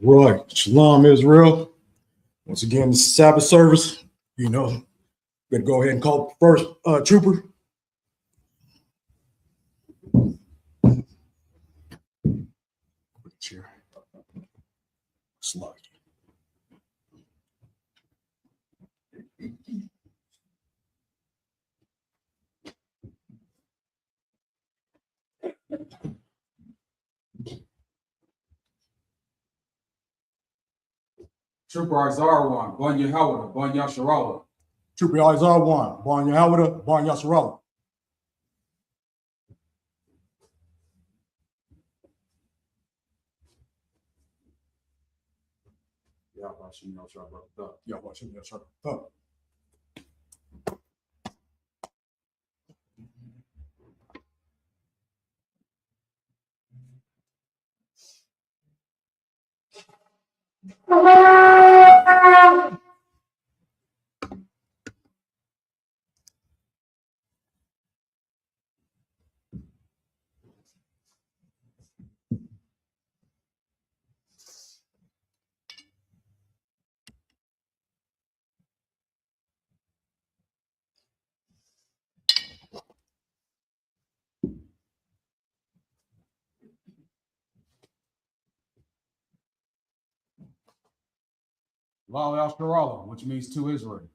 Right. Shalom, Israel. Once again, the Sabbath service. Better go ahead and call the first trooper. Chair. Slug. Trooper Isaiah 1, Bon Yahweh, Bon Yasharallah. Trooper Isaiah 1, Bon Yahweh, Bon Yasharallah. Lao Yasharallah, which means to Israel.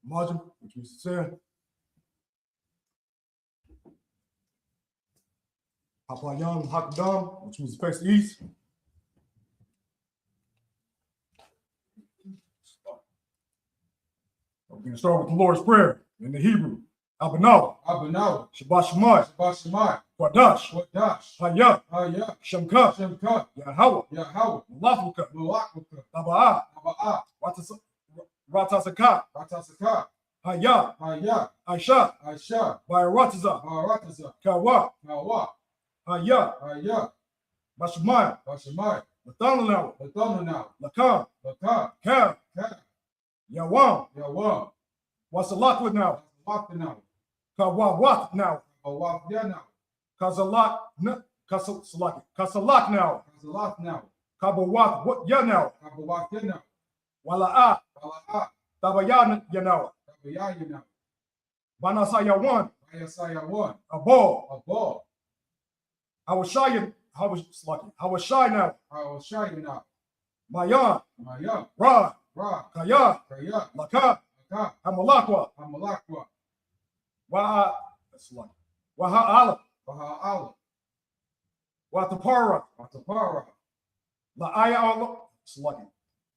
Margin, which means to say. Hapayam, Hakadam, which means to face the east. We're going to start with the Lord's Prayer in the Hebrew. Abanah, Abanah, Shabbat Shemai, Shabbat Shemai, Quadash, Wadash, Hayah, Hayah, Shemka, Shemka, Yahweh, Yahweh, Malafuka, Malakuka, Taba'ah, Aba'ah, Ratasaka, Ratasaka, Hayah, Hayah, Aisha, Aisha, Bayarataza, Barataza, Kawa, Kawa, Hayah, Hayah, Bashemai, Bashemai, Lathananau, Lathana, Lakam, Lakam, Kam, Kam, Yawam, Yawam, Wasalakwa now, Wakana, Kawawat now, Awafyana, Kazalak, Kasalak now, Kazalak now, Kabawat, what ya now, Kabawakina, Wala'a, Wala'a, Tabayan ya now, Tabayayana, Banasaya one, Ayasaya 1, a ball, a ball, I was shy now, Awashayana, Mayan, Maya, Ra, Ra, Kaya, Kaya, Laka, Laka, Hamalakwa, Amalakwa, Waha, Waha'ala, Baha'ala, Watapara, Atapara, La'aya Allah, Sluggy,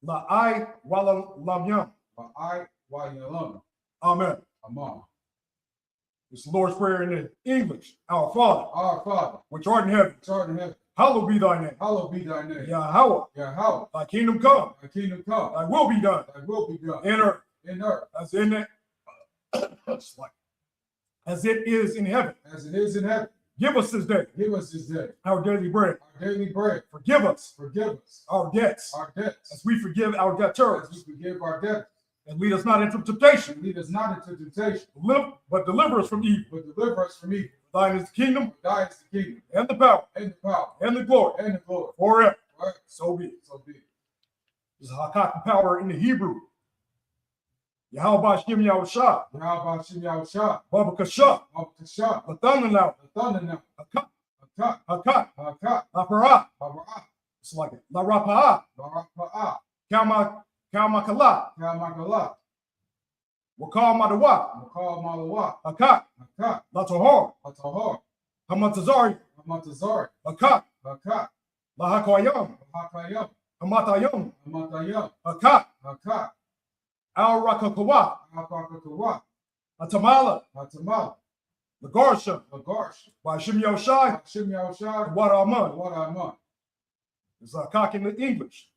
La'ai Wala Lamyam. Ba'ai, Wayalam, Amen. Amam. It's the Lord's Prayer in English. Our Father, Our Father, which art in heaven, which art in heaven, hallowed be thy name. hallowed be thy name. Yahweh, Yahweh, thy kingdom come, thy kingdom come, thy will be done thy will be done, in earth in earth, as in it, as it is in heaven. as it is in heaven. Give us this day Give us this day our daily bread. our daily bread. Forgive us Forgive us our debts our debts, as we forgive our as debtors. we forgive our debtors. And lead us not into temptation, And lead us not into temptation, but deliver us from evil. but deliver us from evil. Thine is the kingdom, For thine is the kingdom, and the power, and the power, and the glory, and the glory. forever. Right? So be it. So be it. This is Hakak power in the Hebrew. Yahweh Shem Yahushua, Yahweh Shem Yahushua, Baba Kasha, Abkashah, Lathananau, Lathana, Hakak, Hakat, Hakak, Hakat, Lapara. Bara'ah, It's like it. La Rapa'a, Bara'ah, Kalmakala, Kalmakalah, Wakal Madawa, Makal Malawa, Hakak, Hakat, Latahor, Hatahar, Hamatazari, Hamatazar, Hakak, Hakat, Lahakoyam, Hakayam, Hamatayam, Hamatayam, Hakak, Hakat, Al Rakakawa, Hakakatawa, Hatamala, Hatamal, Lagarsha, Lagarsh, by Shem Yoshai, Shem Yahushua, Waraman. Waraman, It's Hakak in the English.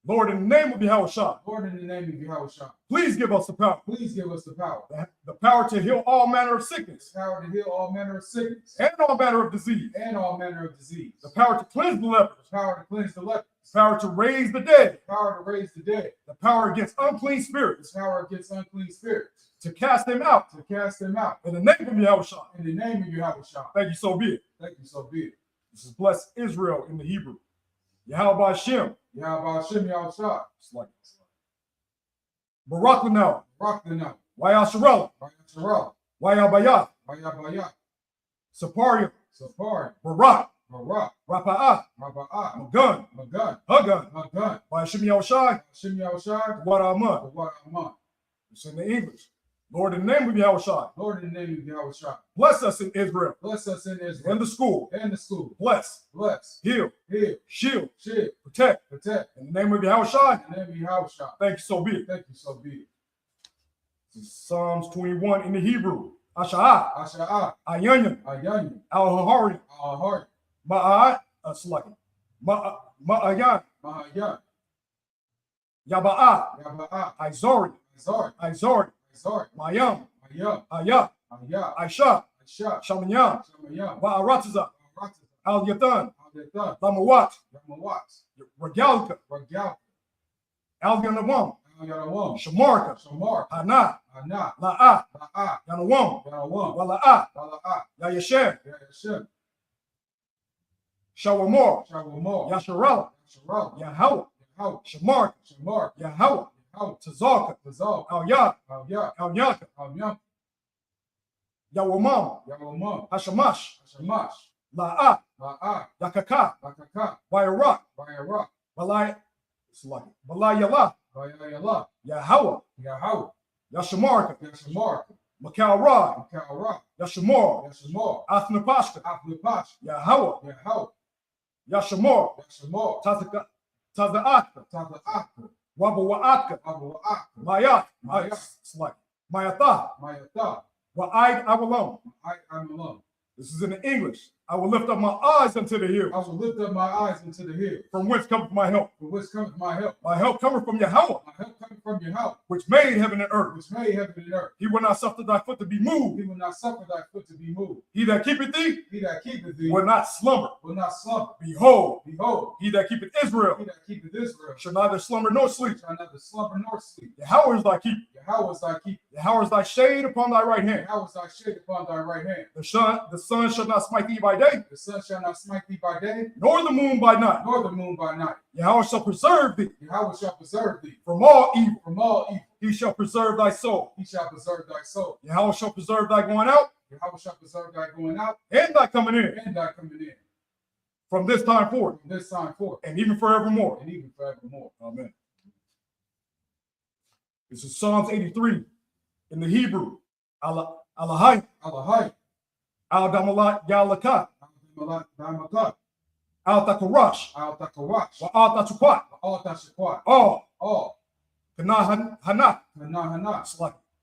Lord, in the name of Yahushua, Lord, in the name of Yahushua, please give us the power. please give us the power. The power to heal all manner of sickness The power to heal all manner of sickness and all manner of disease. and all manner of disease. The power to cleanse the lepers. The power to cleanse the lepers. The power to raise the dead. The power to raise the dead. The power against unclean spirits. The power against unclean spirits. To cast them out. To cast them out. In the name of Yahushua. In the name of Yahushua. Thank you, so be it. Thank you, so be it. This is bless Israel in the Hebrew. Yahweh Hashem. Yahweh Hashem Yahushua. It's like Barak Lanel. Rock the now. Wayasharella. Bayasharah. Wayabayah. Bayabaya. Saparia. Safari. Barak. Barak. Rapa'ah. Raba'ah. Magun. Magun. Hagun. Magun. Wayashim Yahushai. Hashem Yahushua. Waraman. What Aman. It's in the English. Lord, in the name of Yahushua. Lord, in the name of Yahushua. Bless us in Israel. Bless us in Israel. In the school. And the school. Bless. Bless. Heal. Heal. Shield. Shield. Protect. Protect. In the name of Yahushua. In the name of Yahushua. Thank you, so be it. Thank you, so be it. This is Psalms 21 in the Hebrew. Asha'ah. Asha'ah. Ayanyan. Ayanyu. Al-Hahari. Our heart. Ma'at. Select. Ma'ayan. Mahayan. Yaba'ah. Yaba'ah. Izori. Izar. Izori. Izar. Mayam. Mayam. Ayah. Ayah. Aisha. Aisha. Shamayam. Shamayam. Wa'aratiza. Ratza. Al-Yathan. Al-Yathan. Lamawat. Yamawat. Regalka. Ragal. Al-Yanawam. Al-Yanawam. Shamarka. Shamar. Hana. Hana. La'ah. La'ah. Yanawam. Yanawam. Wala'ah. Wala'ah. Yayashem. Yashem. Shawamor. Shawamor. Yasharala. Yasharal. Yahawa. Yahau. Shamarka. Shamar. Yahawa. Yahau. Tazarka. Tazal. Al-Yah. Al-Yah. Al-Yaka. Al-Yam. Yawamam. Yawamam. Hashamash. Hashamash. La'ah. La'ah. Yakaka. Bakaka. Wayarak. Bayara. Balai. Balayala. Bayayala. Yahawa. Yahau. Yashamarka. Yashamar. Makalra. Makara. Yashamor. Yashamar. Athnapashka. Aflipash. Yahawa. Yahau. Yashamor. Yashamar. Taza'aka. Tata Akra. Wabawa'aka. Abu Akra. Mayat. Mayat. Mayatha. Mayata. Wa'aid Avalon. I'm alone. This is in the English. I will lift up my eyes unto the I hills, will lift up my eyes into the hill. from whence cometh my help. For which cometh my help? My help cometh from Yahweh, My help cometh from your help, which made heaven and earth. which made heaven and earth. He will not suffer thy foot to be moved. He will not suffer thy foot to be moved. He that keepeth thee He that keepeth thee will not slumber. will not slumber. Behold, Behold, he that keepeth Israel he that keepeth Israel shall neither slumber nor sleep. shall neither slumber nor sleep. Yahweh is thy keeper. Yahweh is thy keeper. Yahweh is thy shade upon thy right hand. Yahweh is thy shade upon thy right hand. The sun shall not smite thee by day, The sun shall not smite thee by day, nor the moon by night. nor the moon by night. Yahweh shall preserve thee Yahweh shall preserve thee from all evil. from all evil. He shall preserve thy soul. He shall preserve thy soul. Yahweh shall preserve thy going out Yahweh shall preserve thy going out and thy coming in and thy coming in from this time forth from this time forth and even forevermore. and even forevermore. Amen. This is Psalms 83 in the Hebrew. Alahai, Allahai, Al-Damalat Yalaka, Al-Damakah, Al-Takarash, Al-Takawash, wa Al-Tatukwat, Al-Tashakwat, all, all, Kana Kanahana,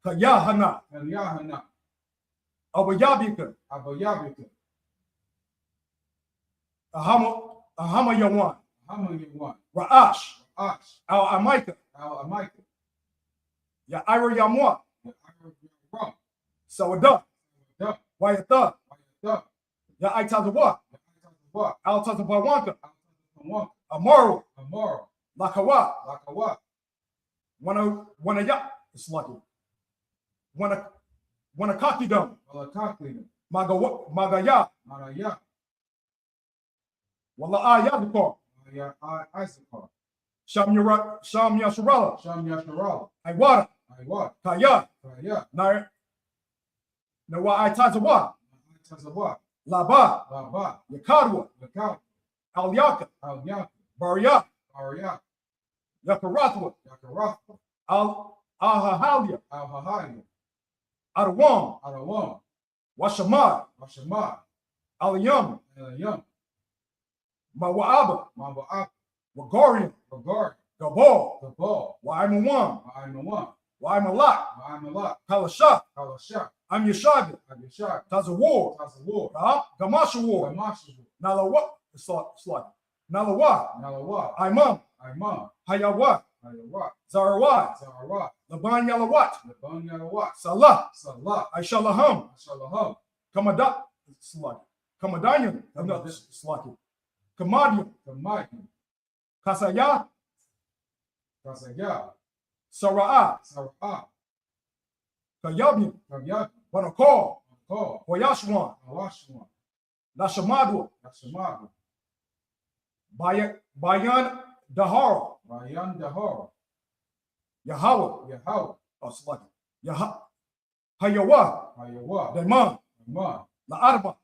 Kayahana, Kanyahana, Abayabika, Abayabika, Ahama Yawan, Hamayawan, Ra'ash, Ash, Al-Amaika, Al-Amaika, Ya'ira Yamwa, Ram, Sawada, Duh, Wayatha, Duh, Ya'itazawa, What? Al-Tazabawanka, One, Amaru, Amara, Lakawa, Lakawa, Wanaya, it's lucky. Wanakakidam, Malakakli, Magaya, Maraya, Wala'ayadikor, Isaacar, Sham Yasharala, Sham Yasharal, Iwara, Iwat, Kaya, Kaya, Nawa Itazawa, Tazawa, Laba, Laba, Yakadwa, Yakau, Al-Yaka, Al-Yak, Baria, Arya, Yakarathwa, Yakarath, Al-Ahahalia, Al-Hahaya, Adawam, Adawam, Washamad, Washamad, Al-Yam, Elayam, Mawa'aba, Mamba'ak, Wagarian, Bagard, Gabal, the ball, Wa'imawam, Ma'amalak, Wa'imalak, Ma'amalak, Kalashak, Kalashak, I'm Yashad, Abishak, Tazawar, Tazawar, Gamashawar, Gamashu, Nalawa, it's like Nalawat, Nalawat, Imam, Imam, Hayawat, Hayawat, Zarawat, Zaharat, Laban Yalawat, Laban Yalawat, Salah, Salah, Aishalaham, Shalaham, Kamadat, Kamadanian, Kamadian, Kamakim, Kasaya, Kasaya, Sara'at, Sarah, Kayabin, Kabyat, Banakor, Ko, Hoyashwan, Awashwan, Nashamadwa, Nashamaga, Bayan Dahara, Bayan Dahor, Yahweh, Yahweh, Hayawa, Hayawat, Deman, Iman, La'arba,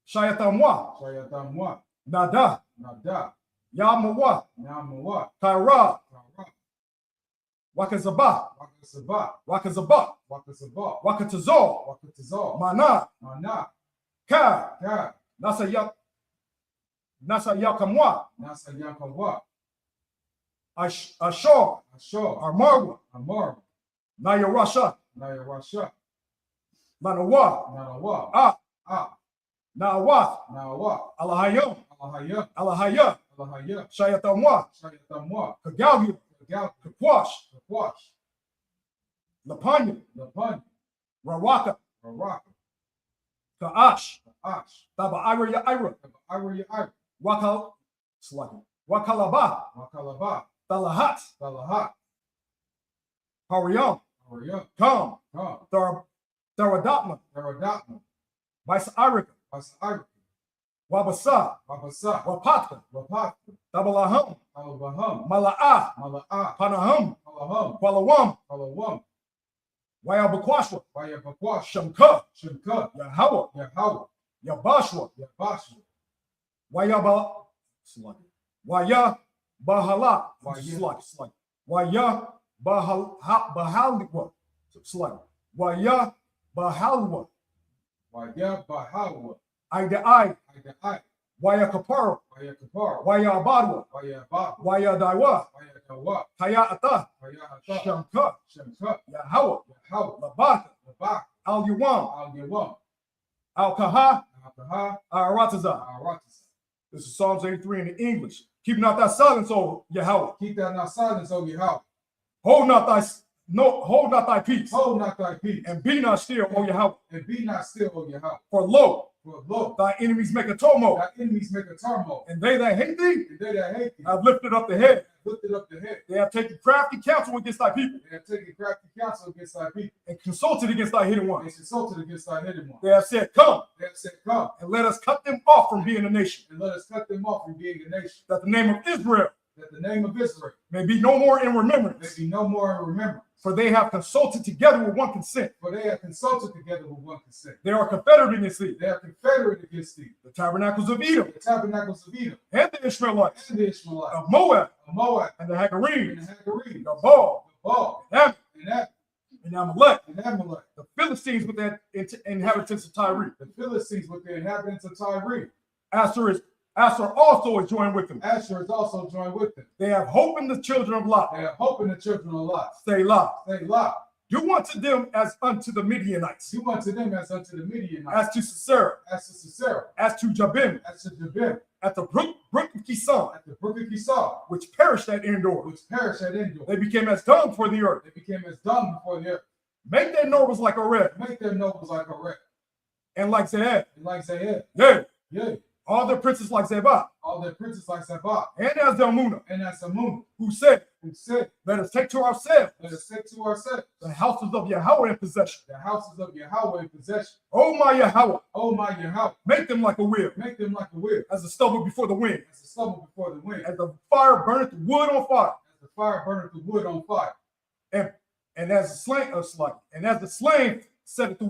Shayatamwa, Shayatamwa, Nada, Nada, Yamawa, Namawat, Kaira, Kara, Wakazabah, Wakasaba, Wakazabah, Wakasaba, Wakatazor, Wakatazal, Mana, Mana, Ka, Ka, Nasayakamwa, Nasa Yakawa, Ashor, Ashor, Armarwa, Amar, Nayarasha, Nayarasha, Lanawa, Nanawa, Nawath, Nawa, Alahayam, Alahaya, Alahaya, Alahaya, Shayatamwa, Shayatamwa, Kagalgi, Gal, Kakwash, Wash, Lapanya, Lapan, Rawaka, Barak, Kaash, Ash, Taba Ira Ya Ira, Ira, Wakalaba, Wakalaba, Talahat, Talahat, Hariam, Arya, Kam, Kam, Tharadatma, Teradatma, Baisarika, Basar, Wabasa, Babasa, Wapatka, Wapat, Tabalaham, Alabaham, Mala'ah, Mala'ah, Panaham, Alaham, Palawam, Alawam, Wayabakwashwa, Vayabakwash, Shamka, Shimka, Yahawa, Yahweh, Yabashwa, Yabash, Wayaba, Waya Bahala, Waya Bahalwa, Waya Bahalwa, Waya Bahawa, Ida Ida, Waya Kapara, Waya Kapar, Waya Abadwa, Waya Ba, Waya Daiwa, Waya Dawa, Kaya Ata, Waya Hata, Shamka, Shimka, Yahawa, Yahweh, Labaka, Labak, Al Yuwam, Al Gewam, Al Kaha, Akaha, Arataza. Aratis. This is Psalms 83 in the English. Keep not thy silence, O Yahweh. Keep that not silence, O Yahweh. Hold not thy peace, Hold not thy peace, and be not still, O Yahweh. and be not still, O Yahweh. For lo, For lo, thy enemies make a tumult, thy enemies make a turmoil, and they that hate thee and they that hate thee have lifted up the head. lifted up the head. They have taken crafty counsel against thy people, They have taken crafty counsel against thy people, and consulted against thy hidden and ones. consulted against thy hidden one. They have said, Come, They have said, Come, and let us cut them off from being a nation, and let us cut them off from being a nation, that the name of Israel that the name of Israel may be no more in may remembrance. be no more in remembrance. For they have consulted together with one consent. For they have consulted together with one consent. They are confederate against thee. They are confederate against thee. The tabernacles of Edom, The tabernacles of Edom, and the Ishmaelites, and the Ishmaelites, of Moab, of Moab, and the and Hagarenes, the Hagarenes, the Baal, the Baal, Ammon, and Amalek, and Amalek, the Philistines with their inhabitants of Tyre. the Philistines with the inhabitants of Tyre. Asher also is joined with them. Asher is also joined with them. They have hope in the children of Lot. They have hope in the children of Lot. Selah. Say Lot. Do unto them as unto the Midianites, Do unto them as unto the Midianites, as to Sisera, as to Sisera, as to Jabin, as to Jabin, at the brook of Kison, at the brook of Kisar, which perished at Endor. which perished at Endor. They became as dung for the earth. They became as dung before the earth. Make their nobles like a red, Make their nobles like a wreck, and like Zehad. and like Zayed. Yea, Yea, all their princes like Zebah, all their princes like Sabbath, and as Zalmunna, and as Amun, who said, who said, Let us take to ourselves Let us take to ourselves the houses of Yahweh in possession. the houses of Yahweh in possession. O my Yahweh, O my Yahweh, make them like a wheel, make them like a wheel, as the stubble before the wind, as the stubble before the wind, as the fire burneth wood on fire, as the fire burneth the wood on fire, and as the slain set the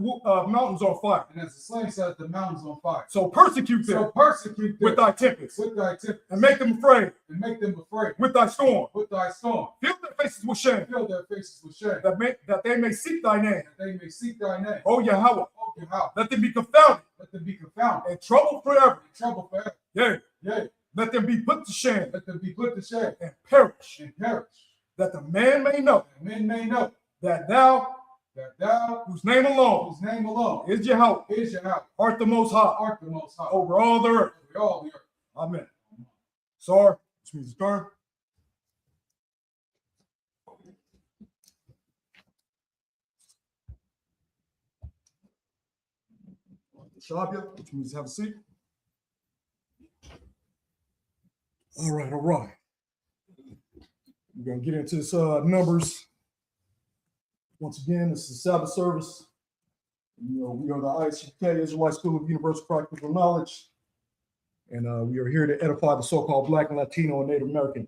mountains on fire. and as the slain set the mountains on fire. So persecute them So persecute them with thy tempests, with thy tempest, and make them afraid and make them afraid with thy storm. with thy storm. Fill their faces with shame, Fill their faces with shame, that they may seek thy name. that they may seek thy name. O Yahweh, O Yahweh, let them be confounded let them be confounded, and troubled forever. in trouble forever. Yea, Yea, let them be put to shame let them be put to shame and perish, and perish, that the man may know that men may know that thou, that thou, whose name alone whose name alone is Yahweh, is Yahweh, art the most high art the most high over all the earth. over all the earth. Amen. Sar, which means turn. Shabia, which means have a seat. All right, all right. We're gonna get into this numbers. Once again, this is Sabbath Service. You know, we are the ISUK, Israelite School of Universal Practical Knowledge. And we are here to edify the so-called Black and Latino and Native American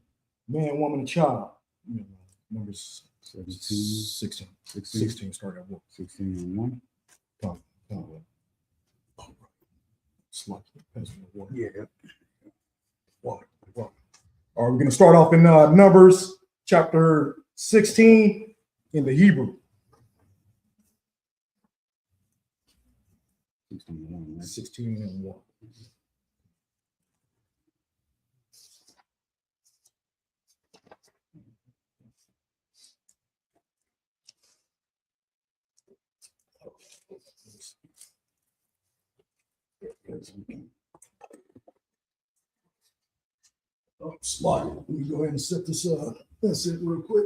man, woman, and child. You know, numbers 16. 16 start at what? 16 and 1. Oh, right. Slightly. Water. Yeah. Water. All right, we're going to start off in Numbers chapter 16 in the Hebrew. 16 and 1. Right? 16 and 1. Oh, slide. Let me go ahead and set this up. That's it real quick.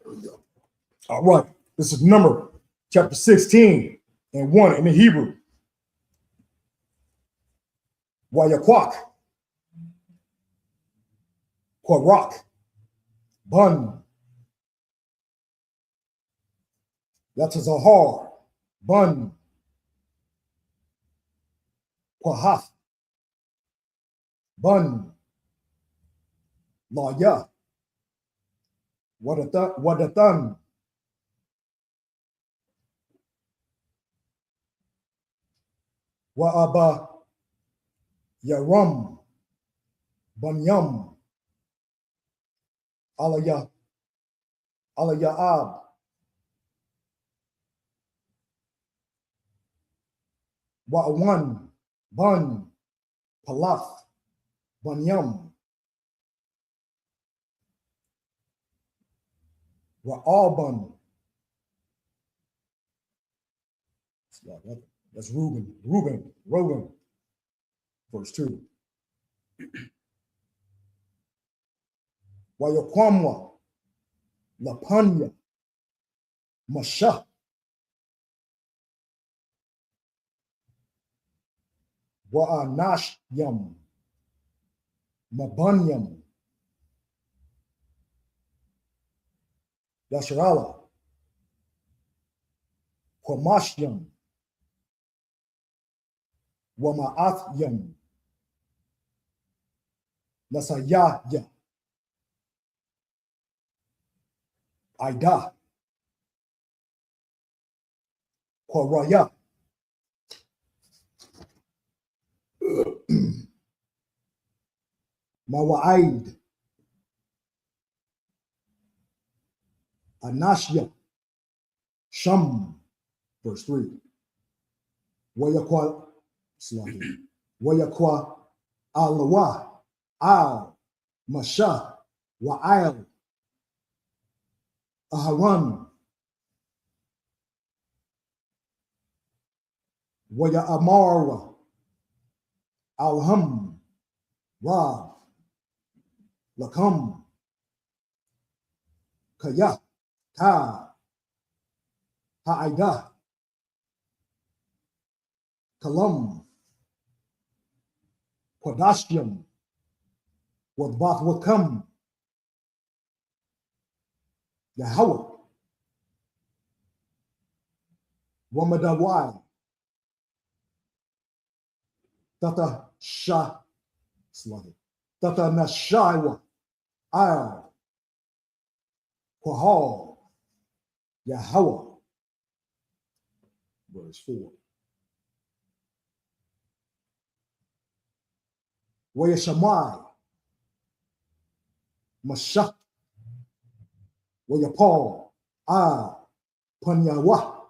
There we go. All right. This is number chapter 16 and 1 in the Hebrew. Wayakwak, Kwarak, Bun, Yatazahar, Bun, Kwahath, Bun, Laya, Wadatan, Wa'aba, Yaram, Banyam, Alayah, Alayaab, Wa'awan, Bun, Palath, Banyam, Wa'alban. That's Reuben, verse 2. Wayakwamwa, Lapanya, Masha, Wa'anashyam, Mabanyam, Yasharala, Kwamashyam, Wama'athyam, Nasayaya, Aida, Kwaraya, Mawa'aid, Anashya, Sham, verse 3. Wayakwa, Wayakwa, Alawa, Al, Masha, Wa'al, Aharan, Waya Amarwa, Alham, Rab, Lakam, Kaya, Ta, Ha'ida, Kalam, Quadashium, Wadbath Wakam, Yahweh, Wamadawai, Tata Shah, Tata Nashaiwa, Al, Quahal, Yahweh, verse 4. Wayashamai, Mashak, Wayapal, Al, Panyawa.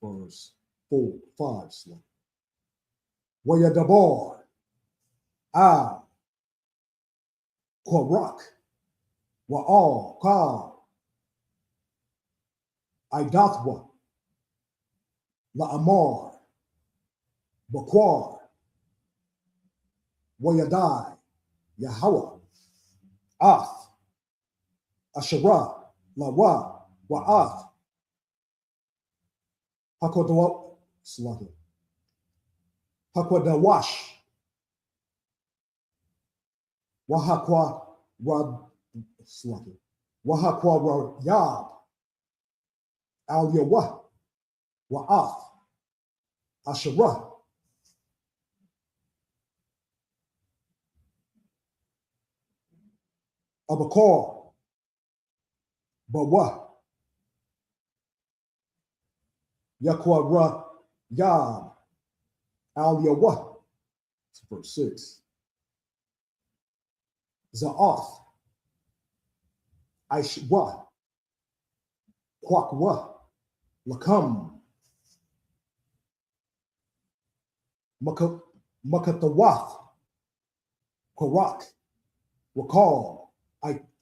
Verse 4, 5. Slow. Wayadabar. Kwarak. Wa'al. Ka. Idathwa. La'amar. Bakwar. Wayadai. Yahweh. Ath. Asherah. Lawa. Wa'ath. Hakodawa. Slaughter. Hakwadawash. Wahakwa Rab Slaughter. Wahakwa Rayab. Al Yawah. Wa'ath. Asherah. Abakar. Bawa. Yakwa Ra Yab. Al Yawah. Verse 6. Za'ath. Aishwa. Kwakwa. Lakam. Makatawath. Korak. Wakal.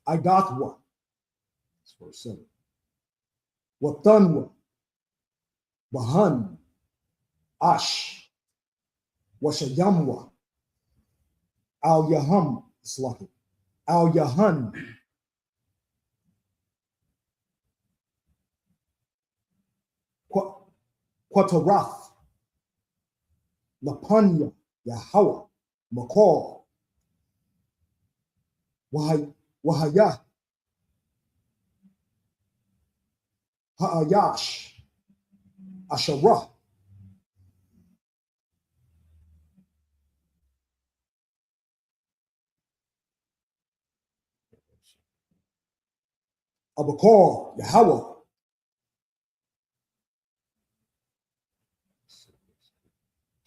Idathwa. That's verse 7. Watanwa. Bahan. Ash. Washayamwa. Al Yaham. Slaughter. Al Yahan. Quatarath. Lapanya. Yahweh. Makor. Wahaya. Ha'ayash. Asherah. Abakar. Yahweh.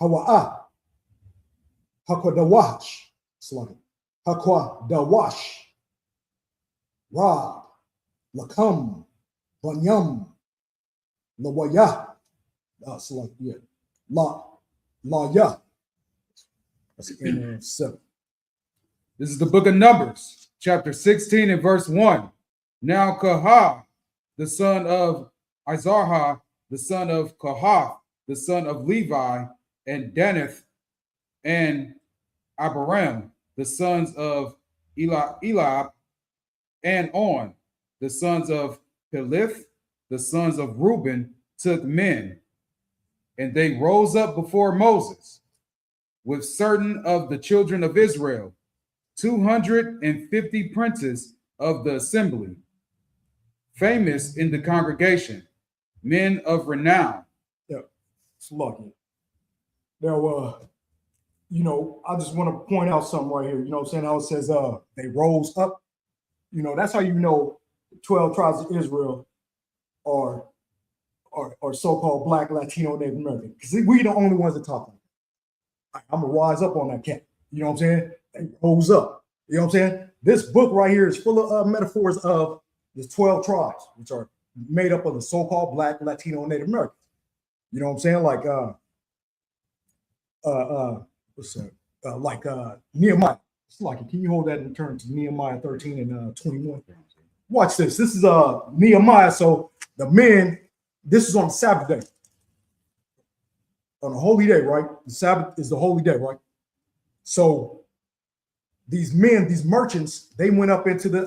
Hawa'ah. Hakwadawash. Slaughter. Hakwadawash. Ra. Lakam. Banyam. Lawaya. Slaughter. Yeah. La-ya. That's the end of 7. This is the book of Numbers, chapter 16 and verse 1. Now Kahah, the son of Izarha, the son of Kohath, the son of Levi, and Daneth, and Abiram, the sons of Elab, and On, the sons of Pelith, the sons of Reuben, took men, and they rose up before Moses with certain of the children of Israel, 250 princes of the assembly, famous in the congregation, men of renown. Yeah, it's lucky. Now, I just want to point out something right here. You know what I'm saying? How it says they rose up. That's how 12 tribes of Israel are so-called Black, Latino, Native American. Because we the only ones that talk like that. I'm going to rise up on that cat. You know what I'm saying? They rose up. You know what I'm saying? This book right here is full of metaphors of the 12 tribes, which are made up of the so-called Black, Latino, Native Americans. You know what I'm saying? Like, Nehemiah. It's like, can you hold that and turn to Nehemiah 13 and 21? Watch this. This is Nehemiah. So the men, this is on Sabbath day. On a holy day, right? The Sabbath is the holy day, right? So these men, these merchants, they went up into they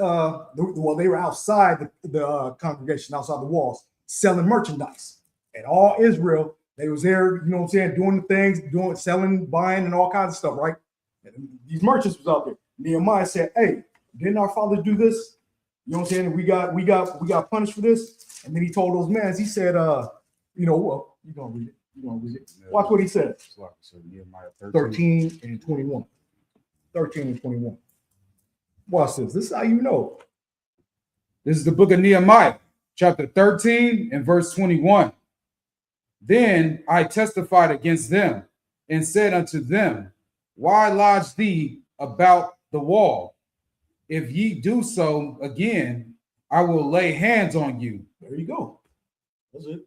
were outside the congregation, outside the walls, selling merchandise. And all Israel, they was there, you know what I'm saying, doing the things, selling, buying, and all kinds of stuff, right? And these merchants was out there. Nehemiah said, "Hey, didn't our father do this? You know what I'm saying? We got punished for this." And then he told those men, he said, well, you're gonna read it. You're gonna read it. Watch what he said. So Nehemiah 13 and 21. 13 and 21. Watch this. This is how you know. This is the book of Nehemiah, chapter 13 and verse 21. Then I testified against them and said unto them, why lodge thee about the wall? If ye do so again, I will lay hands on you. There you go. That's it.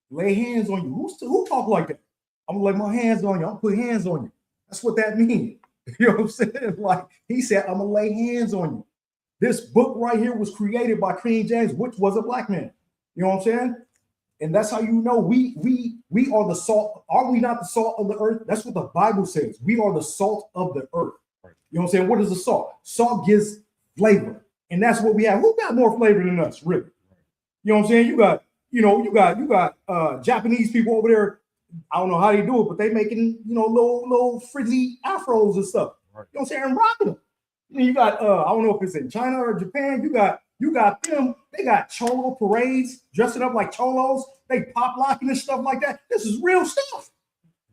Lay hands on you. Who talk like that? I'm gonna lay my hands on you. I'll put hands on you. That's what that means. You know what I'm saying? Like he said, I'm gonna lay hands on you. This book right here was created by King James, which was a black man. You know what I'm saying? And that's how you know we are the salt. Are we not the salt of the earth? That's what the Bible says. We are the salt of the earth. You know what I'm saying? What is the salt? Salt gives flavor, and that's what we have. Who got more flavor than us, really? You know what I'm saying? You got Japanese people over there. I don't know how they do it, but they making little frizzy afros and stuff. Right. You know what I'm saying? And rocking them. And you got I don't know if it's in China or Japan. You got them. They got cholo parades, dressing up like cholos. They pop locking and stuff like that. This is real stuff.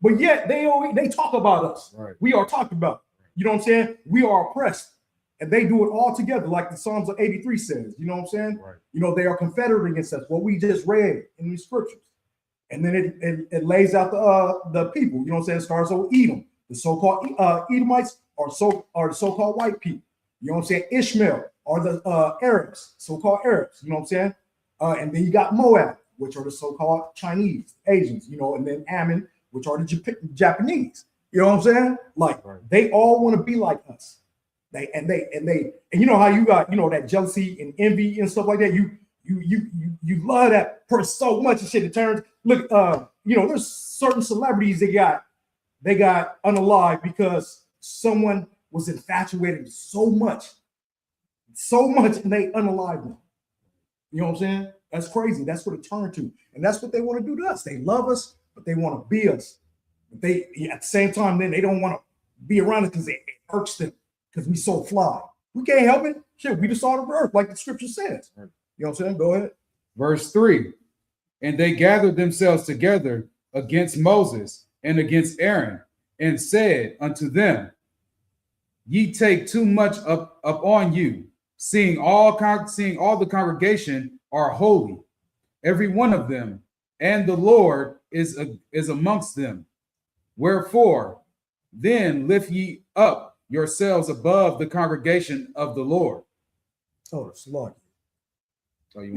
But yet they talk about us. Right. We are talked about. You know what I'm saying? We are oppressed. And they do it all together, like the Psalms of 83 says. You know what I'm saying? Right. They are confederate against us. What we just read in the scriptures. And then it lays out the people. You know what I'm saying? It starts with Edom. The so-called Edomites are the so-called white people. You know what I'm saying? Ishmael are the Arabs, so-called Arabs. You know what I'm saying? And then you got Moab, which are the so-called Chinese, Asians. And then Ammon, which are the Japanese. You know what I'm saying? Like they all want to be like us. They you know how you got that jealousy and envy and stuff like that. You love that person so much and shit. It turns look. There's certain celebrities they got unalive because someone was infatuated so much, and they unalive them. You know what I'm saying? That's crazy. That's what it turned to, and that's what they want to do to us. They love us, but they want to be us. But they at the same time, then they don't want to be around us because it irks them because we so fly. We can't help it. Shit, we the salt of the earth, like the scripture says. You know what I'm saying? Go ahead. Verse 3. And they gathered themselves together against Moses and against Aaron, and said unto them, Ye take too much up on you, seeing all the congregation are holy, every one of them, and the Lord is amongst them. Wherefore, then lift ye up yourselves above the congregation of the Lord. Oh, it's lucky. So right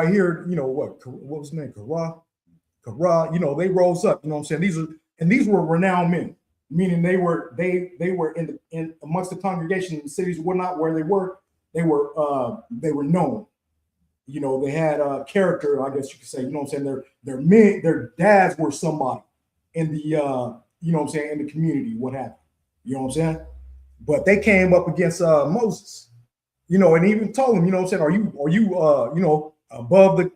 here, what was his name? Kara, they rose up, you know what I'm saying? These were renowned men, meaning they were in amongst the congregation in the cities and whatnot where they were known. They had character, I guess you could say, you know what I'm saying? Their men, their dads were somebody in the in the community, what happened. You know what I'm saying? But they came up against Moses, and even told him, you know what I'm saying, are you above the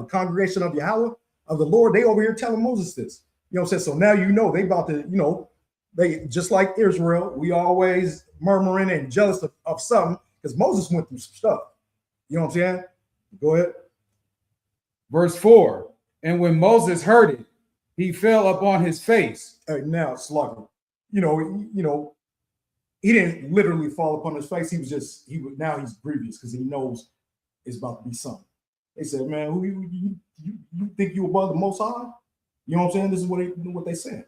congregation of Yahweh, of the Lord? They over here telling Moses this. You know what I'm saying? So now they about to, they just like Israel, we always murmuring and jealous of something because Moses went through some stuff. You know what I'm saying? Go ahead. Verse 4. And when Moses heard it, he fell upon his face. Now, slugger. He didn't literally fall upon his face. Now he's grievous because he knows it's about to be something. They said, man, who you think you above the Most High? You know what I'm saying? This is what they said.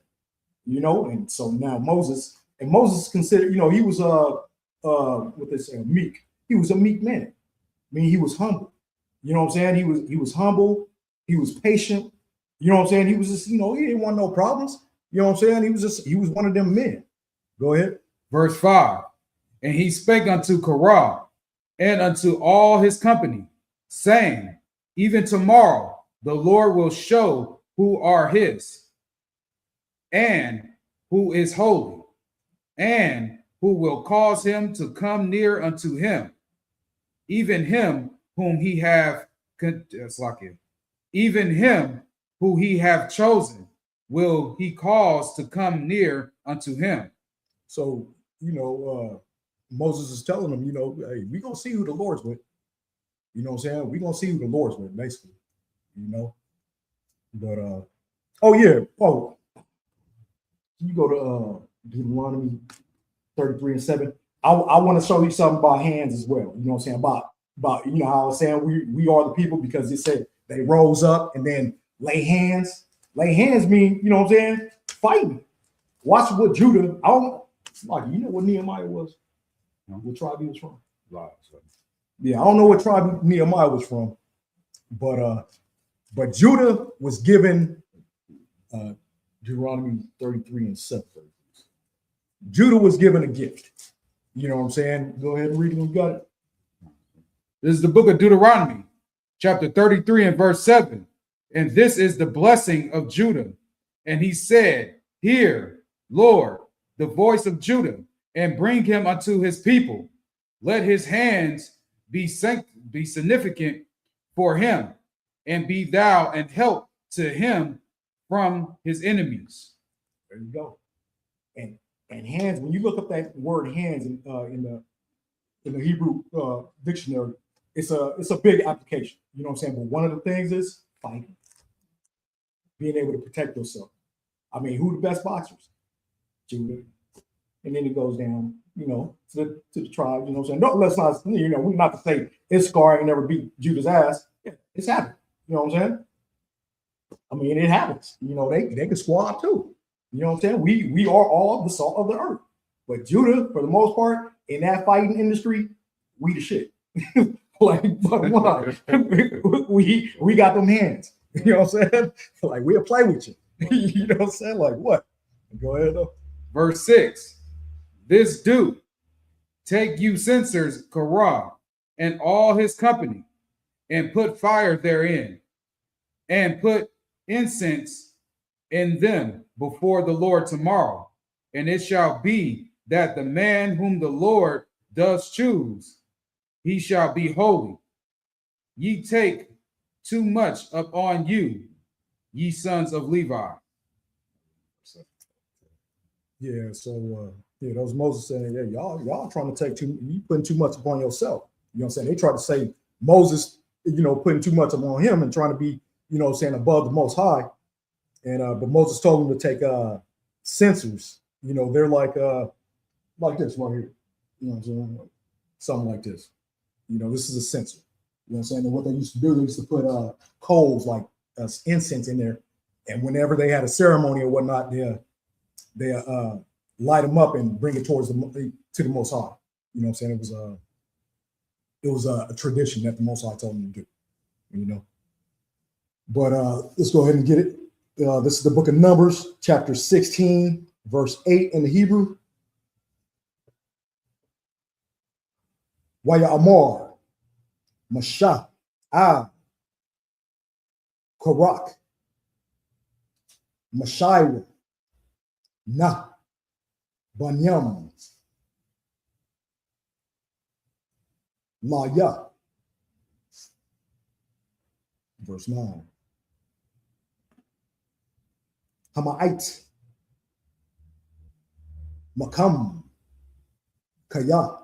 And so now Moses considered, he was what they say, meek. He was a meek man. I mean, he was humble. You know what I'm saying? He was humble. He was patient. You know what I'm saying? He was just, he didn't want no problems. You know what I'm saying? He was one of them men. Go ahead. Verse 5. And he spake unto Korah and unto all his company, saying, Even tomorrow the Lord will show who are his, and who is holy, and who will cause him to come near unto him, even him whom he have even him who he have chosen will he cause to come near unto him. So Moses is telling them, hey, we're gonna see who the Lord's with. You know what I'm saying? We're gonna see who the Lord's with, basically. But you go to Deuteronomy 33:7. I want to show you something about hands as well. You know what I'm saying? About how I was saying we are the people, because it said they rose up and then lay hands. Lay hands mean, you know what I'm saying, fighting. Watch what Judah, what Nehemiah was. What tribe he was from? Yeah, I don't know what tribe Nehemiah was from, but Judah was given Deuteronomy 33 and 7. Judah was given a gift. You know what I'm saying? Go ahead and read it when you got it. This is the book of Deuteronomy, chapter 33 and verse 7. And this is the blessing of Judah. And he said, Hear, Lord, the voice of Judah, and bring him unto his people. Let his hands be significant for him, and be thou and help to him from his enemies. There you go. And hands, when you look up that word hands in the Hebrew dictionary, it's a big application. You know what I'm saying? But one of the things is fighting, being able to protect yourself. I mean, who the best boxers? Judah. And then it goes down, you know, to the tribe. You know what I'm saying? No, let's not, you know, we're not to say Issachar ain't never beat Judah's ass. Yeah, it's happened. You know what I'm saying? I mean, it happens. You know, they can squad too. You know what I'm saying? We are all the salt of the earth. But Judah, for the most part, in that fighting industry, we the shit. Like, but what? we got them hands. You know what I'm saying? Like, we'll play with you. You know what I'm saying? Like, what? Go ahead though. Verse 6. This do, take you censers, Korah, and all his company, and put fire therein, and put incense in them before the Lord tomorrow. And it shall be that the man whom the Lord does choose, he shall be holy. Ye take too much upon you, ye sons of Levi. Yeah, so yeah, those Moses saying, yeah, y'all trying to take you putting too much upon yourself. You know what I'm saying? They try to say Moses, you know, putting too much upon him and trying to be, you know, saying above the Most High. And but Moses told them to take censers. You know, they're like this right here. You know what I'm saying? Something like this. You know, this is a censer. You know what I'm saying? And what they used to do, they used to put coals like incense in there. And whenever they had a ceremony or whatnot, they light them up and bring it towards to the Most High. You know what I'm saying? It was a tradition that the Most High told them to do. You know. But let's go ahead and get it. This is the book of Numbers, chapter 16, verse 8 in the Hebrew. Waya Amar, Mashah, Karak, Mashira, Na, Banyam, Laya. Verse 9. Hama'it, Makam, Kaya,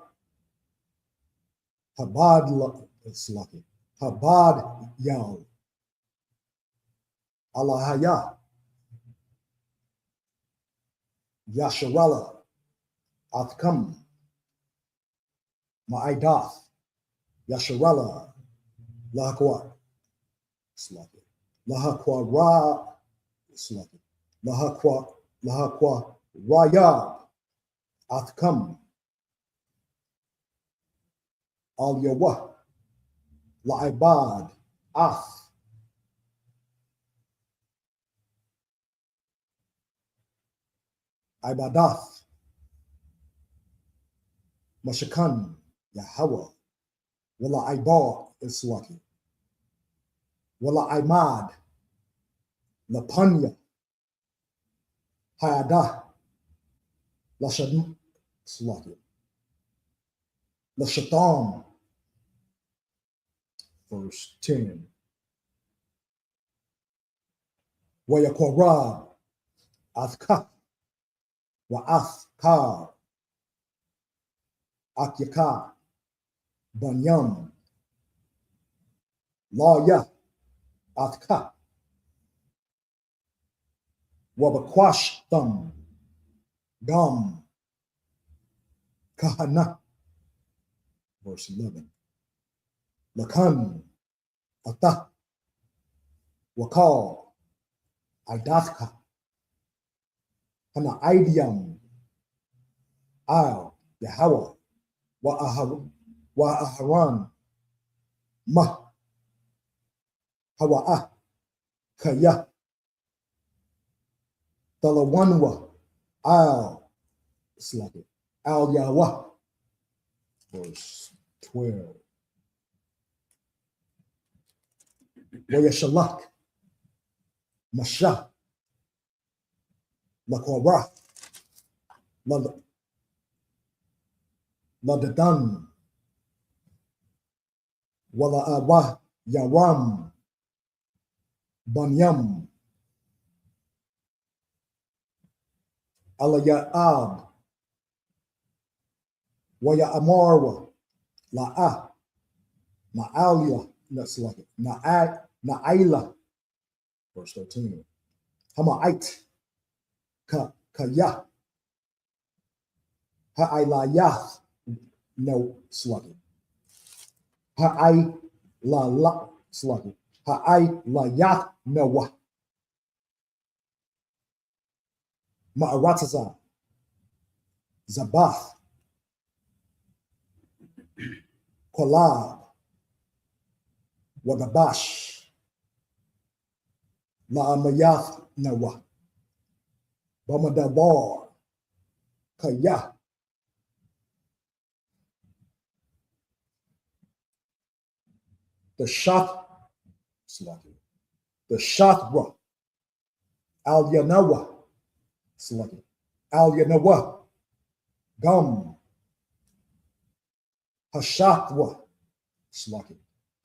Habad, it's lucky, Habad Yal, Allahaya, Yasharala, Athkam, Ma'idath, Yasharala, Lahakwa, it's lucky, Lahakwa Ra, it's lucky. Lahakwa Rayab Athkam Al Yawa La'ibad Ath Ibadath Mashakan Yahweh Wala Ibar Islaki Wala Imad Lapanya Hayadah, Lashad, Lashatan, verse 10. Wayakorab, Athka, Wa'athka, Akyaka, Banyam, Laya, Athka, Wabakwash Thumb, Gum, Kahana, verse 11. Lakan, Atah, Wakal, Idathka, Hana Idiam, Al, Yahweh, Wa Aharan, Ma. Hawa'a. Kaya. Dalawanwa. Al. It's like it. Al Yahweh. Verse 12. Wayashalak. Masha. Lakwara. Ladadan. Wala Awa. Yaram. Banyam. Alaya'ab. Waya Amarwa. La'a. Na'alia. That's like it. Na'aila. Verse 13. Hama'ait. Kaya. Ha'ailayath. No, sluggy. Ha'ailala. Sluggy. Ha'ailayath. Noah. Ma'aratazah. Zabath. Kolab. Wagabash. La'amayath Noah. Bamadabar. Kaya. The Shath. The Shathra. Al Yanawa. Al Yanawa. Gum. Hashathra.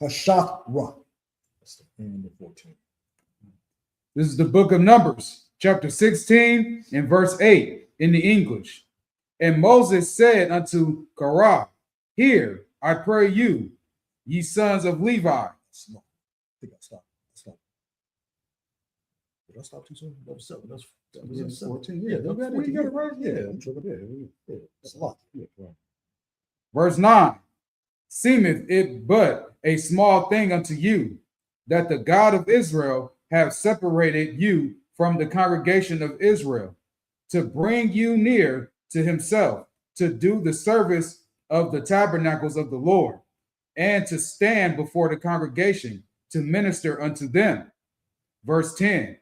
Hashathra. That's the end of 14. This is the book of Numbers, chapter 16 and verse 8 in the English. And Moses said unto Korah, Hear, I pray you, ye sons of Levi. I think I stopped. Did I stop too soon? That was 7. That was 14. Yeah, that was 14. You got it right. Yeah, I'm tripping. Yeah, that's a lot. Yeah, right. Verse 9, Seemeth it but a small thing unto you, that the God of Israel have separated you from the congregation of Israel, to bring you near to himself, to do the service of the tabernacles of the Lord, and to stand before the congregation to minister unto them. Verse 10,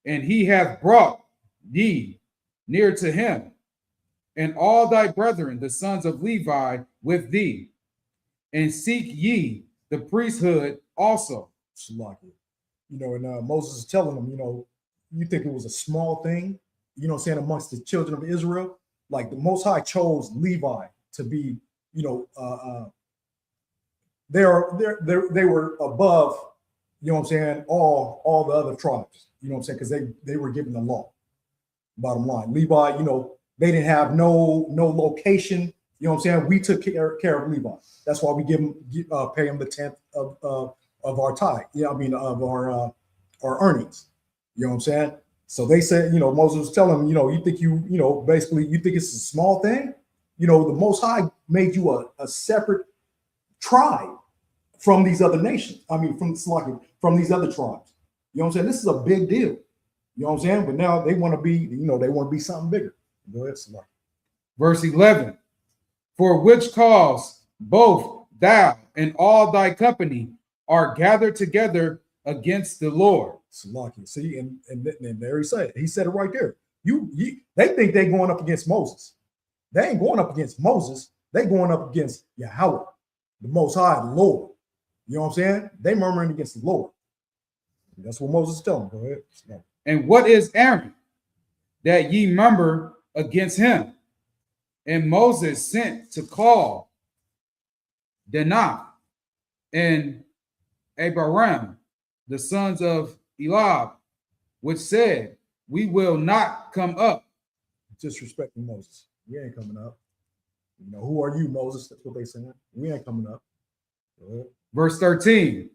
and he hath brought thee near to him, and all thy brethren, the sons of Levi, with thee, and seek ye the priesthood also. Salaki. And Moses is telling them, you think it was a small thing, amongst the children of Israel? Like the Most High chose Levi to be, they were above, all the other tribes, because they were given the law. Bottom line, Levi, they didn't have no location. We took care of Levi. That's why we pay him the 10th of our tithe. Of our earnings. So they said, Moses was telling them, you think basically you think it's a small thing. The Most High made you a separate tribe from these other nations. From these other tribes. This is a big deal. But now they want to be, something bigger. Go ahead, Salaki. Verse 11, for which cause both thou and all thy company are gathered together against the Lord. Salaki. See, and there he said it right there. They think they're going up against Moses. They ain't going up against Moses. They going up against Yahweh, the Most High, the Lord. You know what I'm saying? They murmuring against the Lord. That's what Moses is telling them. Go ahead. Salaki. And what is Aaron, that ye murmur against him? And Moses sent to call Danah and Abiram, the sons of Eliab, which said, we will not come up. Disrespecting Moses. We ain't coming up. Who are you, Moses? That's what they saying. We ain't coming up. Verse 13,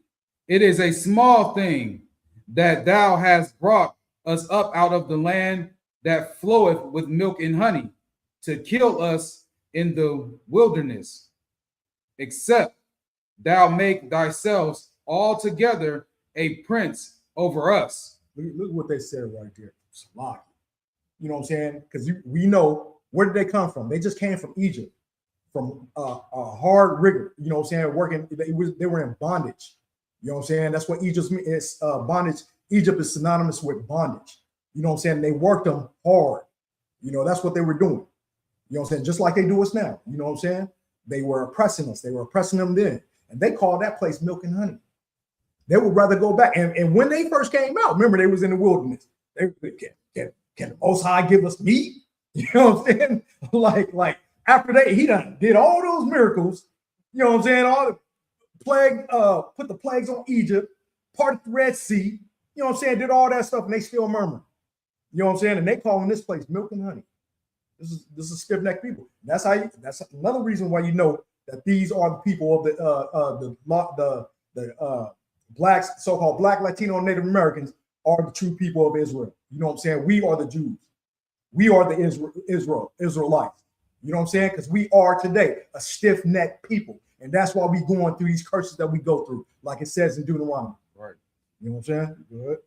it is a small thing that thou hast brought us up out of the land that floweth with milk and honey, to kill us in the wilderness, except thou make thyself altogether a prince over us. Look what they said right there. Salaki. You know what I'm saying? Because we know, where did they come from? They just came from Egypt. from a hard rigor. You know what I'm saying? Working, they were in bondage. You know what I'm saying? That's what Egypt is. Bondage. Egypt is synonymous with bondage. You know what I'm saying? They worked them hard. You know, that's what they were doing. You know what I'm saying? Just like they do us now. You know what I'm saying? They were oppressing us. They were oppressing them then. And they called that place milk and honey. They would rather go back. And when they first came out, remember, they was in the wilderness. They can the Most High give us meat? You know what I'm saying? Like after he done did all those miracles, you know what I'm saying? All the plague, put the plagues on Egypt, parted the Red Sea, you know what I'm saying? Did all that stuff, and they still murmur. You know what I'm saying? And they calling this place milk and honey. This is stiff-necked people. That's another reason why you know that these are the people of the blacks, so-called Black, Latino, and Native Americans are the true people of Israel. You know what I'm saying? We are the Jews. We are the Israelites. You know what I'm saying? Because we are today a stiff-necked people. And that's why we going through these curses that we go through, like it says in Deuteronomy. Right. You know what I'm saying? Good.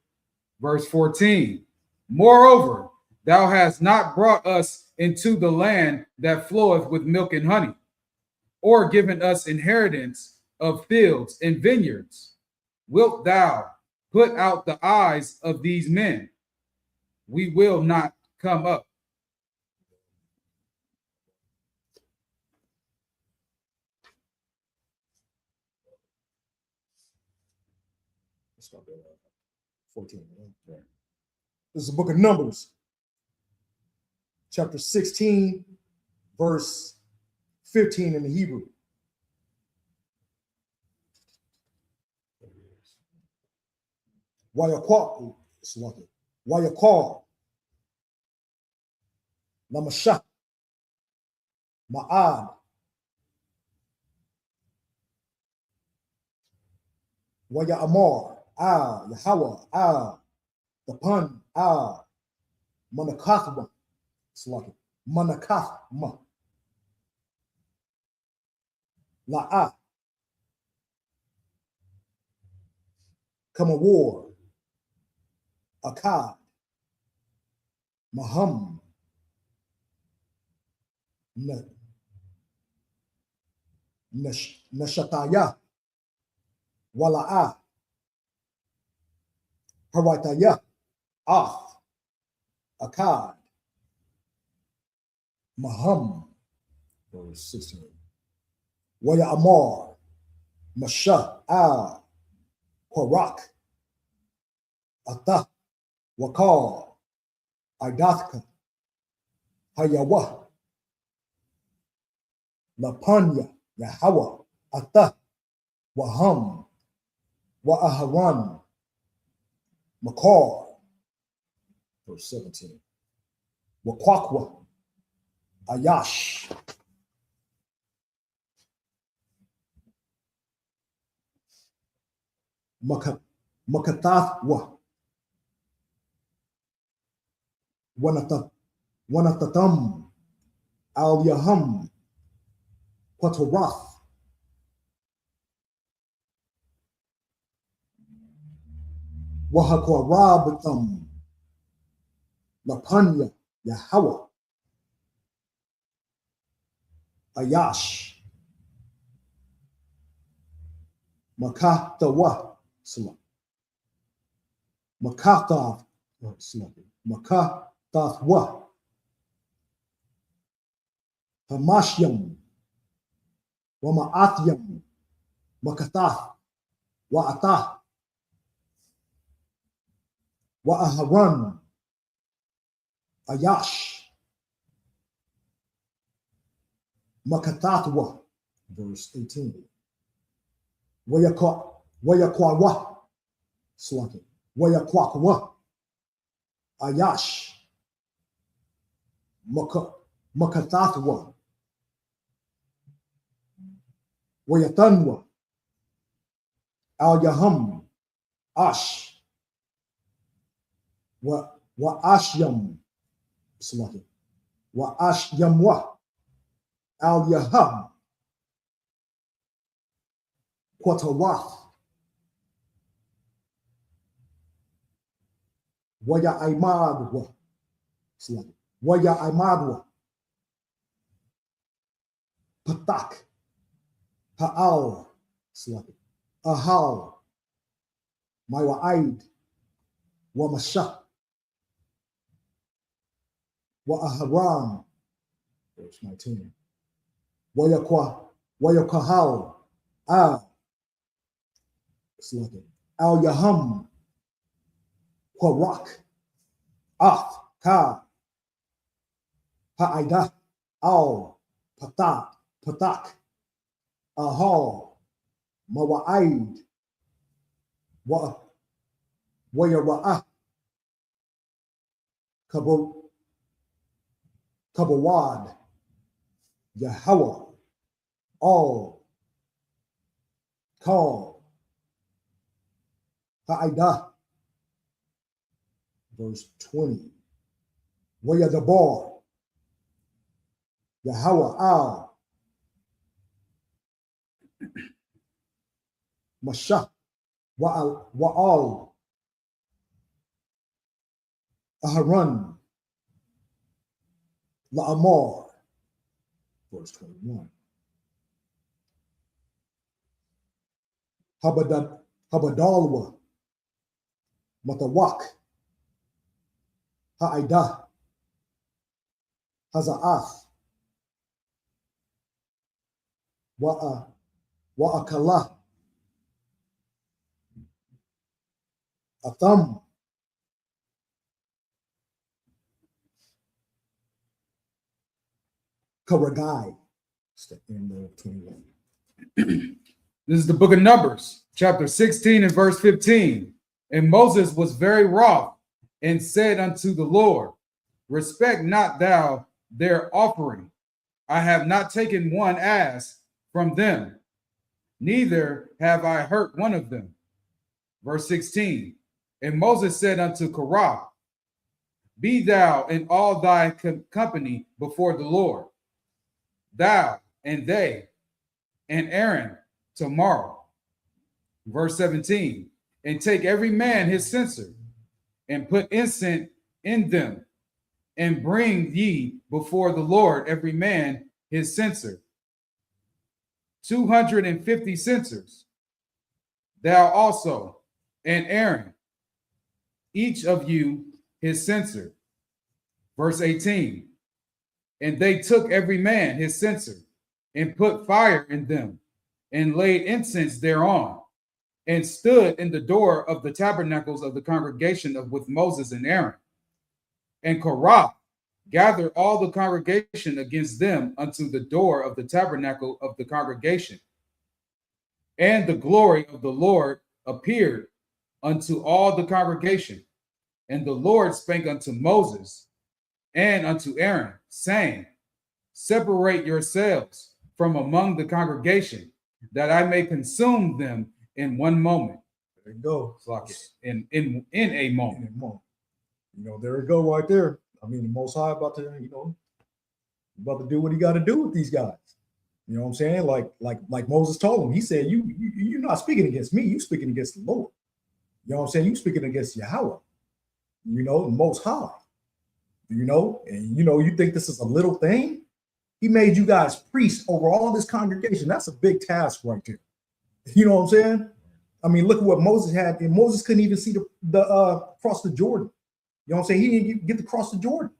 Verse 14. Moreover, thou hast not brought us into the land that floweth with milk and honey, or given us inheritance of fields and vineyards. Wilt thou put out the eyes of these men? We will not come up. Let's start there. 14. Right. This is the book of Numbers, chapter 16, verse 15 in the Hebrew. Wayakwa, Lamasha, Ma'ad, Waya Amar, Yahweh, the pun, Manakathma, Manakathma, La'a, Kamawar, Akkad, Maham, Nashataya, Wala'a, Harataya, Akkad, Maham, verse 16. Waya Amar, Masha, Kwarak, Atah, Wakal, Idathka, Hayawa, Lapanya, Yahweh, Atah, Waham, Wa'aharan, Makar, verse 17. Wakwakwa, Ayash, Makatathwa, Wanatatam, Al Yaham, Quatorath, Wahakarabatam, Lapanya, Yahweh, Ayash, Makatawa, Makatath, Makatathwa, Hamashyam, Wama'athyam, Makatath, Wa'atah, Wa'aharan, Ayash, Makatathwa, verse 18. Wayakwawa, Slaki, Wayakwakwa, Ayash, Makatathwa, Wayatanwa, Al Yaham, Ash, Wa Ashyam, Slaki, Wa Ashyamwa, Al Yaham, Quatawath, Waya Aimadwa, Waya Aimadwa, patak, ha'al, slappy, ahal, maiwa'aid, wa mashah, wa aharam, verse 19, wayakahal, al, slappy, al yaham, kwarak, ath, ka, ha'aidah, al, patak, ahal, mawa'aid, wayara'ah, kabawad, Yahweh, all, call, ha'aidah, verse 20, wayadabar, Yahweh, al, mashah, wa'al, aharon, la'amar, verse 21. Habadalwa, matawak, ha'aidah, haza'ath, wa'akalah, atham, karagai. It's the end of 21. This is the book of Numbers, chapter 16 and verse 15. And Moses was very wroth and said unto the Lord, respect not thou their offering. I have not taken one ass from them, neither have I hurt one of them. Verse 16. And Moses said unto Korah, be thou in all thy company before the Lord, thou and they and Aaron tomorrow. Verse 17. And take every man his censer and put incense in them, and bring ye before the Lord every man his censer, 250 censers. Thou also and Aaron, each of you his censer. Verse 18. And they took every man his censer and put fire in them and laid incense thereon, and stood in the door of the tabernacles of the congregation with Moses and Aaron. And Korah gathered all the congregation against them unto the door of the tabernacle of the congregation. And the glory of the Lord appeared unto all the congregation. And the Lord spake unto Moses and unto Aaron, saying, separate yourselves from among the congregation, that I may consume them in one moment. There you go. It's like in a moment. In a moment. You know, there it go right there. I mean, the Most High about to, about to do what he got to do with these guys. You know what I'm saying? Like Moses told him. He said, you're not speaking against me. You speaking against the Lord. You know what I'm saying? You speaking against Yahweh. The Most High. And you think this is a little thing? He made you guys priests over all this congregation. That's a big task right there. You know what I'm saying? I mean, look at what Moses had, and Moses couldn't even see the cross the Jordan. You know what I'm saying? He didn't get to cross the Jordan.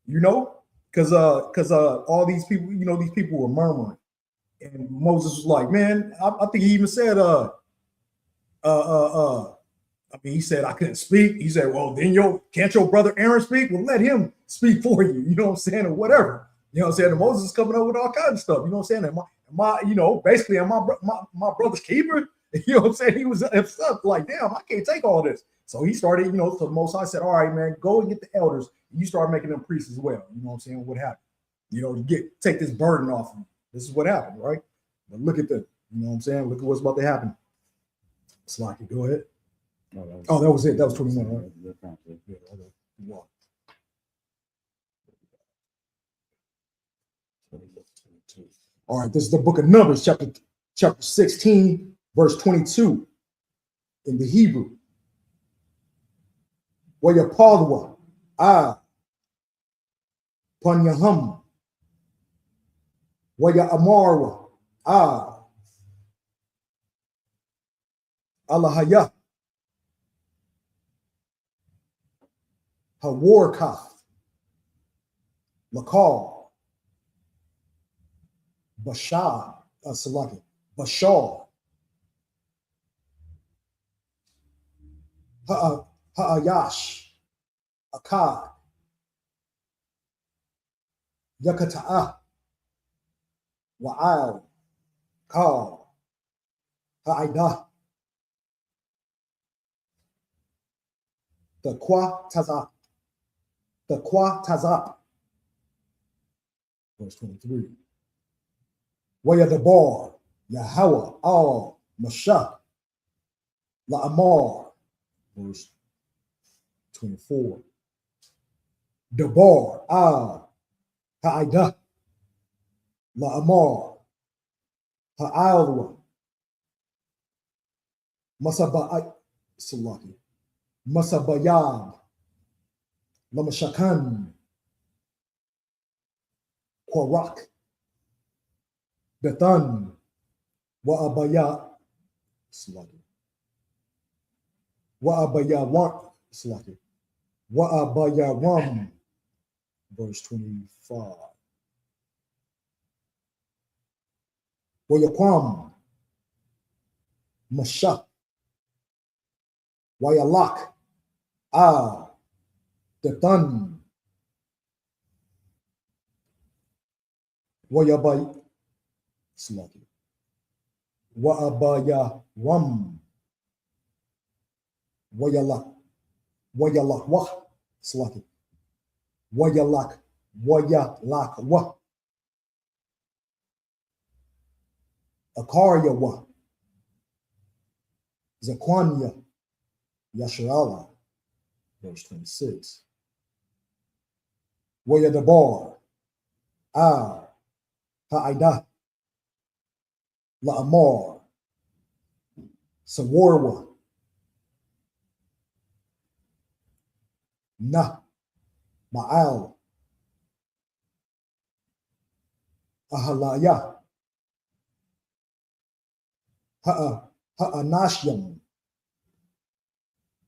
Because all these people, these people were murmuring, and Moses was like, man, I think he even said, he said I couldn't speak. He said, well, then can't your brother Aaron speak? Well, let him speak for you. You know what I'm saying, or whatever. You know what I'm saying? And Moses is coming up with all kinds of stuff. You know what I'm saying? Am my brother's keeper? You know what I'm saying? He was upset, like, damn, I can't take all this. So he started, so the Most High said, all right, man, go and get the elders. And you start making them priests as well. You know what I'm saying? What happened? Take this burden off of them. This is what happened, right? But look at you know what I'm saying? Look at what's about to happen. Slocky, go ahead. No, that was it. That was 21, right? Yeah, okay. Wow. All right, this is the book of Numbers, chapter 16, verse 22 in the Hebrew. Wayapalwa, Panyaham, Waya Amarwa. Allahaya. Hawarkath. Lakal. Bashar. Salaki. Bashar. Ha'ayash. Akkad. Yakata'a. Wa'al. Kal. Ha'aidah. The Kwa Tazap. The Kwa Tazap. Verse 23. Waya the bar. Yahweh. Al. Mashah. La'amar. Verse 24. Debar. Al. Ha'aidah. La'amar. Ha'alwa. Masaba'at. Salaki. Masabayab. Lamashakan. Kwarak. Bethan. Wa'abaya. Salaki. Wa'abaya wan. Salaki. Wa'abaya ram. Verse 25. Wayaquam. Mashah. Wayalak. Dethan. Wayabay. Slaki. Wa'abaya ram. Wayalak. Wayalak wah. Slaki. Wayalak. Wayalak wah. Akarya wah. Zaquanya. Yasharala. Verse 26. Wayadabar. Ha'aidah. La'amar. Sawarwa. Nah. Ma'al. Ahalaya. Ha'anashyam.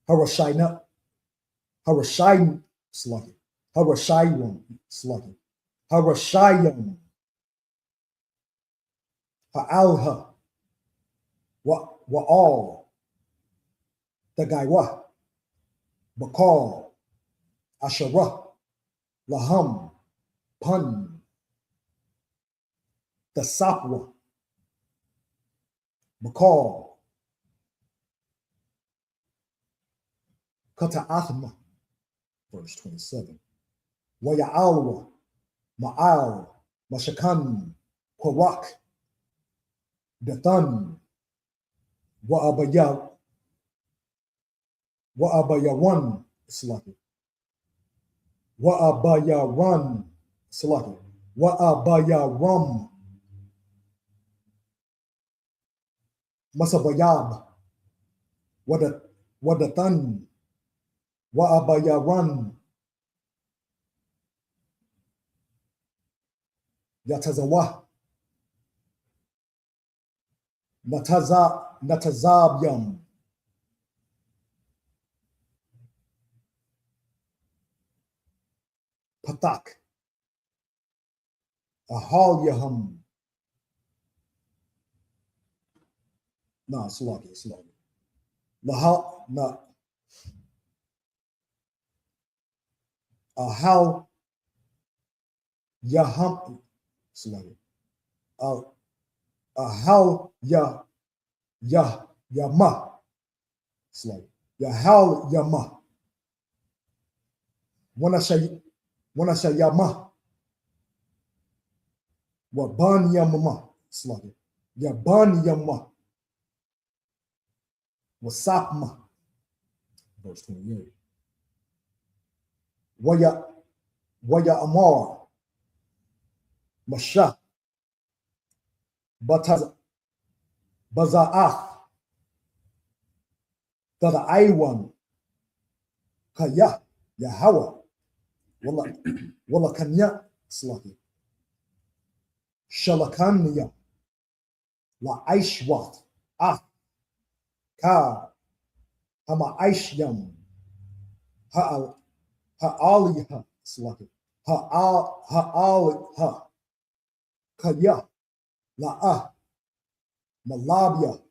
Harashayna. Harashayn. Sluggy. Harashayam. Sluggy. Harashayam. Ha'alha. Wa'al. The guy wa. Bakal. Asharah. Laham. Pun. The sapwa. Bakal. Kata'athma. Verse 27. Waya'alwa. Ma'al. Mashakan. Kwarak. Dathan. Wa'abaya. Wa'abayawan. Slaki. Wa'abayaran. Slaki. Wa'abayaram. Masabayab. Wadathan. Wa'abayaran. Yatazawah. Natazabyam. Patak. Ahalyaham. No, sluggy. Lahal, no. Ahal Yaham. Sluggy. Ahal Yama. Sluggy. Yahal Yama. When I say Yama. Waban Yamama. Sluggy. Yaban Yama. Wasapma. Verse 28. Waya Amar. Mashah. Baza'ach. Tada Aiwan. Kaya. Yahawa. Walla Kanya. Slaki. Shalakanya, La Aishwat, Ah, Ka, Hama Aishyam, Ha'aliha, Slaki, Ha'aliha, Kaya, La'ah, Malabia.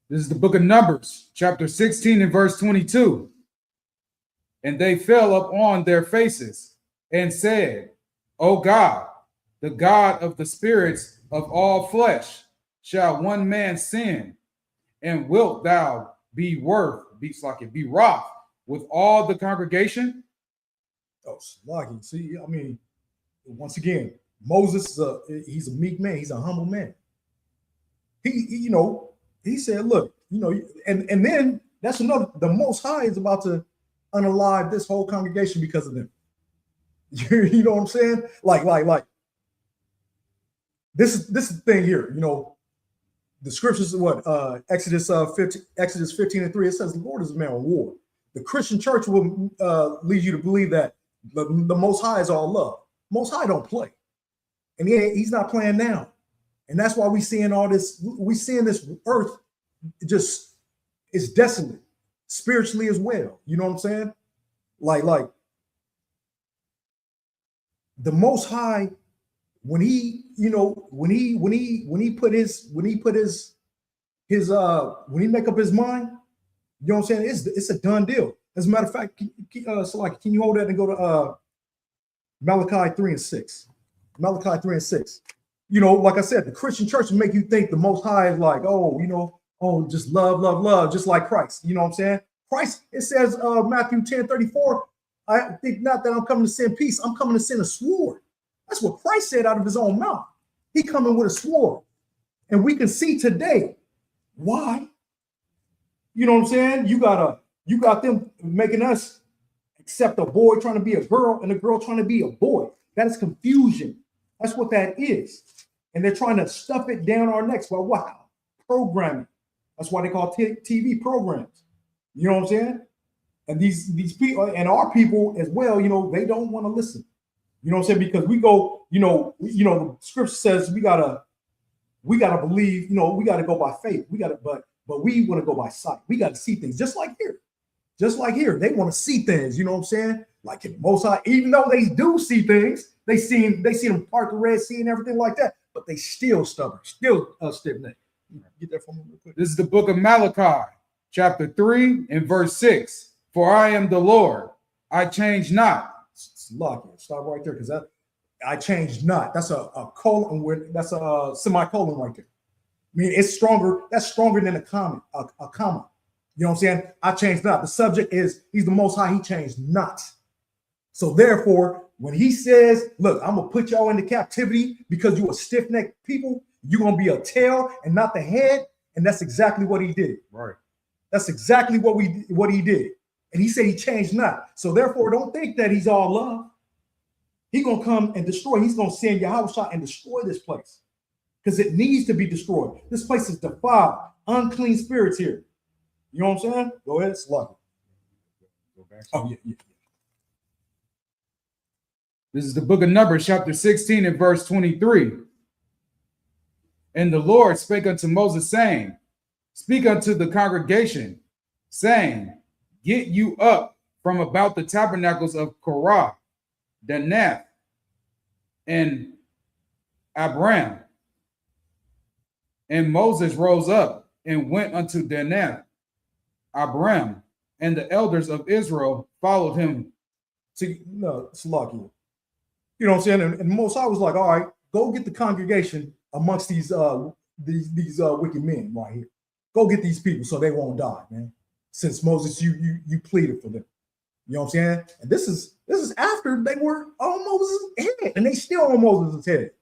This is the book of Numbers, chapter 16 and verse 22. And they fell upon their faces and said, O God, the God of the spirits of all flesh, shall one man sin, and wilt thou be wroth with all the congregation? Oh, Slaki. See, I mean, once again, Moses, he's a meek man. He's a humble man. He said, look, and then that's another, the Most High is about to unalive this whole congregation because of them. You know what I'm saying? Like, this is the thing here, the scriptures, Exodus 15 and 3, it says the Lord is a man of war. The Christian church will lead you to believe that the Most High is all love. Most High don't play. And he's not playing now. And that's why we seeing all this, we seeing this earth just is desolate spiritually as well. You know what I'm saying? Like the Most High, when he make up his mind, you know what I'm saying? It's a done deal. As a matter of fact, can you hold that and go to Malachi 3 and 6? Malachi 3 and 6. Like I said, the Christian church will make you think the Most High is like, just love, just like Christ. You know what I'm saying? Christ, it says Matthew 10:34, I think not that I'm coming to send peace, I'm coming to send a sword. That's what Christ said out of his own mouth. He coming with a sword. And we can see today why. You know what I'm saying? You got them making us accept a boy trying to be a girl and a girl trying to be a boy. That is confusion. That's what that is. And they're trying to stuff it down our necks. Well, wow, programming. That's why they call TV programs. You know what I'm saying? And these people and our people as well, they don't want to listen. You know what I'm saying? Because we go, the scripture says we gotta believe, we gotta go by faith. But we want to go by sight. We got to see things just like here. Just like here. They want to see things, you know what I'm saying? Like in Most High, even though they do see things, they see them part the Red Sea and everything like that, but they still stubborn, still stiff-necked. Get that from me real quick. This is the book of Malachi, chapter 3 and verse 6. For I am the Lord, I change not. Lucky. Stop right there, because I changed not. That's a colon. That's a semicolon right there. I mean, it's stronger. That's stronger than a comma. A comma. You know what I'm saying? I changed not. The subject is he's the Most High. He changed not. So therefore, when he says, "Look, I'm gonna put y'all into captivity because you are stiff-necked people, you're gonna be a tail and not the head," and that's exactly what he did. Right. That's exactly what he did. And he said he changed not. So therefore, don't think that he's all love. He's gonna come and destroy. He's gonna send Yahweh and destroy this place because it needs to be destroyed. This place is defiled, unclean spirits here. You know what I'm saying? Go ahead, slug. Go back. Oh yeah. This is the book of Numbers, chapter 16 and verse 23. And the Lord spake unto Moses, saying, Speak unto the congregation, saying, Get you up from about the tabernacles of Korah, Danath, and Abiram. And Moses rose up and went unto Danath, Abiram, and the elders of Israel followed him. It's lucky. You know what I'm saying? And Most High was like, all right, go get the congregation amongst these wicked men right here. Go get these people so they won't die, man. Since Moses, you pleaded for them. You know what I'm saying? And this is after they were on Moses' head, and they still on Moses' head.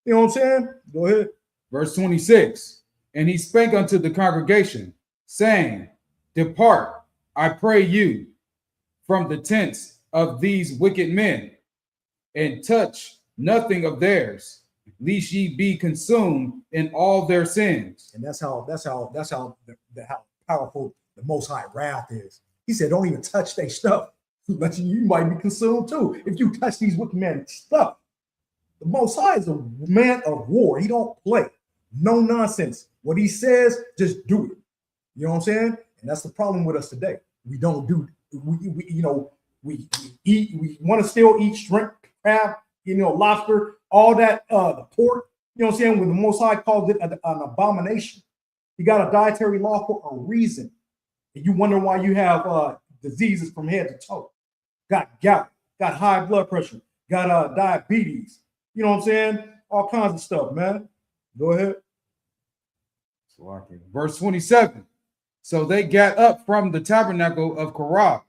You know what I'm saying? Go ahead. Verse 26. And he spake unto the congregation, saying, Depart, I pray you, from the tents of these wicked men, and touch nothing of theirs, lest ye be consumed in all their sins. And that's how powerful the Most High wrath is. He said, don't even touch their stuff. But you might be consumed too if you touch these wicked men's stuff. The Most High is a man of war. He don't play. No nonsense. What he says, just do it. You know what I'm saying? And that's the problem with us today. We don't do. We eat. We want to still eat shrimp, crab, lobster, all that. The pork. You know what I'm saying? When the Most High calls it an abomination, he got a dietary law for a reason. And you wonder why you have diseases from head to toe. Got gout, got high blood pressure, got diabetes. You know what I'm saying? All kinds of stuff, man. Go ahead. Verse 27. So they got up from the tabernacle of Korah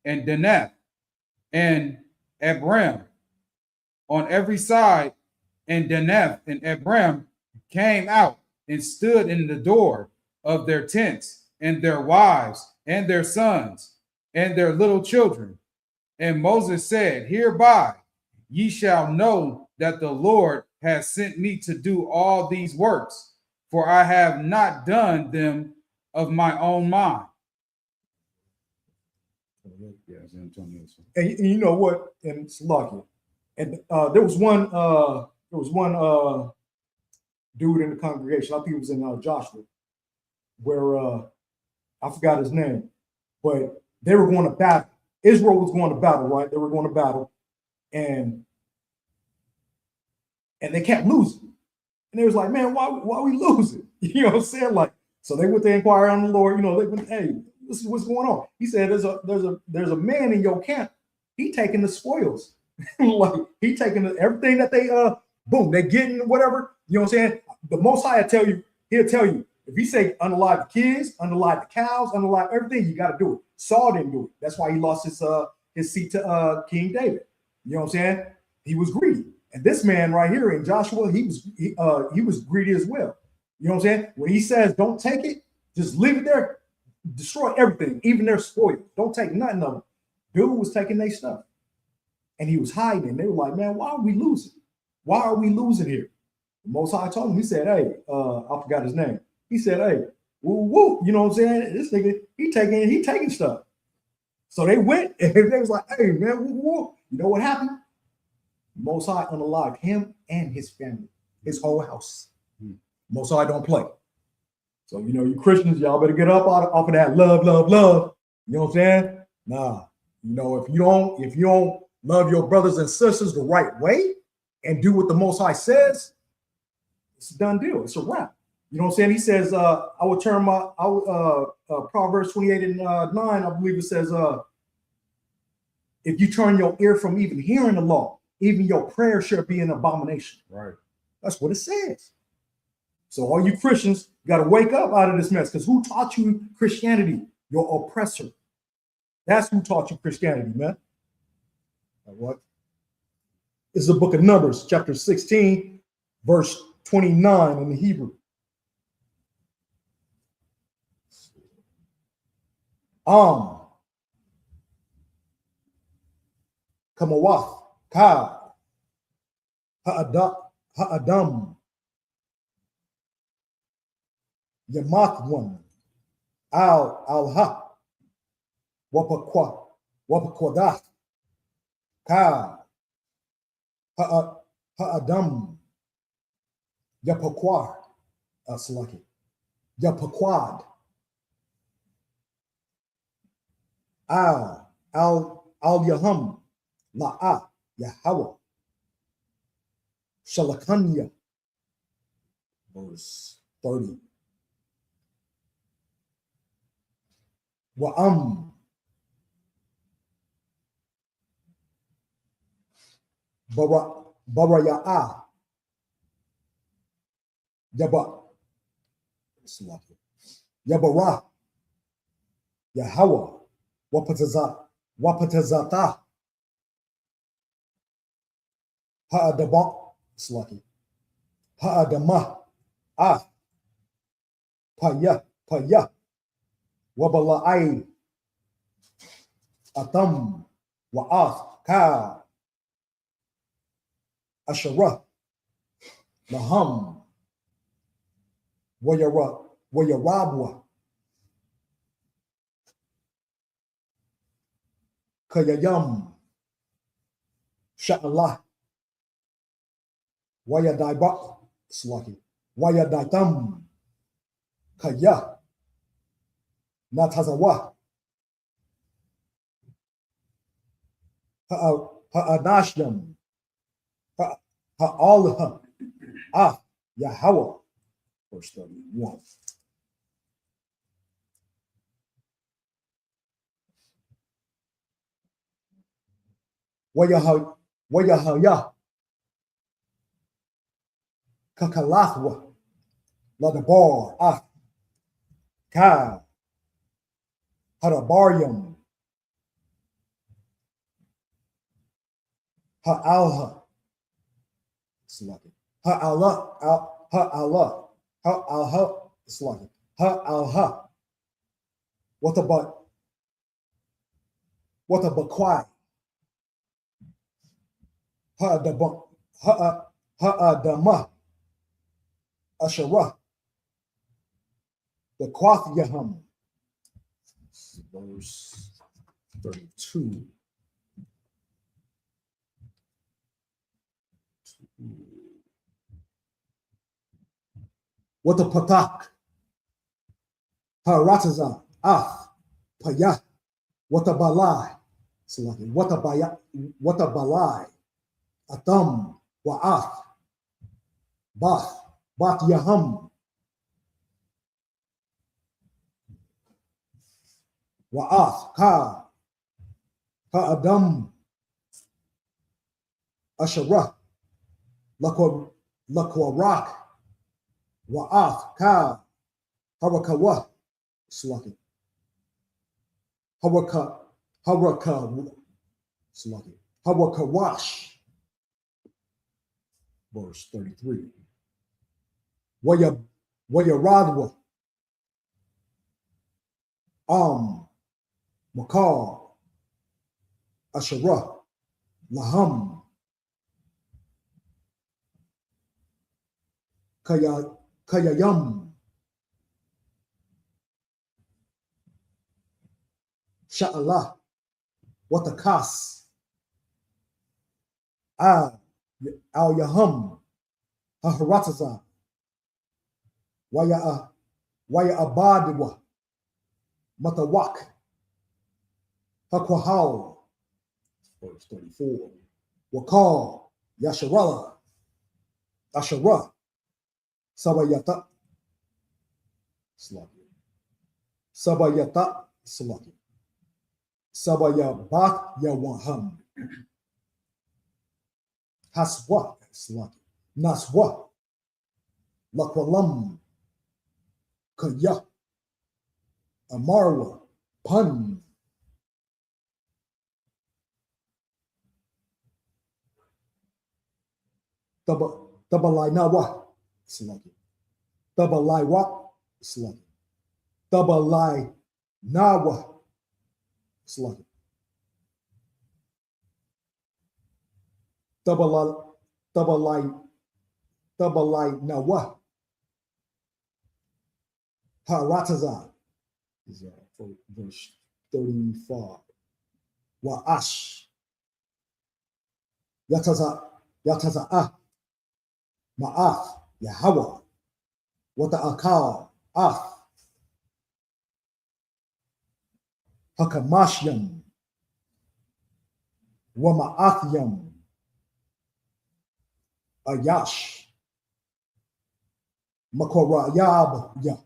and Danath and Abiram on every side, and Danath and Abiram came out and stood in the door of their tents, and their wives and their sons and their little children. And Moses said, hereby ye shall know that the Lord has sent me to do all these works, for I have not done them of my own mind. And you know what? And it's lucky. And there was one dude in the congregation. I think it was in Joshua, where I forgot his name, but they were going to battle. Israel was going to battle, right? They were going to battle, and they kept losing. And they was like, man, why we losing? You know what I'm saying? Like, so they went to inquire on the Lord. You know, they went, hey, this is what's going on. He said, there's a man in your camp. He taking the spoils. Like, he taking everything that they boom, they getting whatever. You know what I'm saying? The Most High he'll tell you, if he say unalive the kids, unalive the cows, unalive everything, you got to do it. Saul didn't do it. That's why he lost his seat to King David. You know what I'm saying? He was greedy. And this man right here in Joshua, he was greedy as well. You know what I'm saying? When he says don't take it, just leave it there, destroy everything, even their spoils. Don't take nothing of them. Dude was taking their stuff, and he was hiding. They were like, man, why are we losing? Why are we losing here? The Most High told him. He said, hey, I forgot his name. He said, hey, woo, woo. You know what I'm saying? This nigga, he taking stuff. So they went, and they was like, hey, man, woo, woo. You know what happened? Most High unalived him and his family, his whole house. Most High don't play. So, you Christians, y'all better get up off of that love. You know what I'm saying? Nah. If you don't love your brothers and sisters the right way and do what the Most High says, it's a done deal. It's a wrap. You know what I'm saying? He says, I will turn Proverbs 28 and 9, I believe it says, if you turn your ear from even hearing the law, even your prayer shall be an abomination. Right. That's what it says. So all you Christians got to wake up out of this mess, because who taught you Christianity? Your oppressor. That's who taught you Christianity, man. What? This is the book of Numbers, chapter 16, verse 29 in the Hebrew. Kamawath, Ka, Ha'adam, Yamathwan, Al-Ha, Wapakwadah, Ka, Ha'adam, Yapakwar, Salaki, Yapakwad, Al-Yaham, La'a, Yahweh, Shalakanya, verse 30. Wa'am, Baraya'a, Yabara, Yahweh, Wapatazata, Ha'adaba, Slaki, Ha'adama, Paya, Wabala'ai, Atam, Wa'ath, Ka, Asherah, Laham, Wayarabwa, Kayayam. Sha'Allah. Waya Daiba. Slaki. Waya Daitam. Kaya. Natazawa. Ha'anashdam. Ha'alha. Ah. Yahweh. Verse 31. Wayahaya. Kakalathwa. Ladabar. Ah. Ka. Harabarium. Ha'alha. Slaki. Ha'alha. Ha'alha. Ha'alha. Slaki. Ha'alha. What about Kwai? Ha'adama. Asherah. The Quath Yaham. Verse 32. What the Patak? Haratazan. Af. Payah. What the Balai? What the Balai? Atam. Wa'ath. Bath. Bath Yaham. Wa'ath. Ka. Ha'adam. Asherah. Lakwarak. Wa'ath. Ka. Harakawa. Slaki. Haraka. Slaki. Harakawash. Verse 33. Wayaradwa. Makar. Asherah. Laham. Kayayam. Sha'Allah. Watakas. Al Yaham. Haharataza. Waya Abadwa. Matawak. Hakwahal. Verse 34. Wakal. Yasharala. Asherah. Sabayata. Slaki. Sabayata. Slaki. Sabayabat Yawaham. Haswa. Slaki. Naswa. Lakwalam. Kaya. Amarwa. Pun. Tabalai Nawa. Slaki. Tabalai Wak. Slaki. Tabalai Nawa. Slaki. Tabalai Nawa. Harataza. Is for verse 35. Wa'ash. Yataza. Ma'af. Yahweh. Wata'akal. Af. Hakamashyam. Wama'athyam. Ayash. Makorayab. Ya.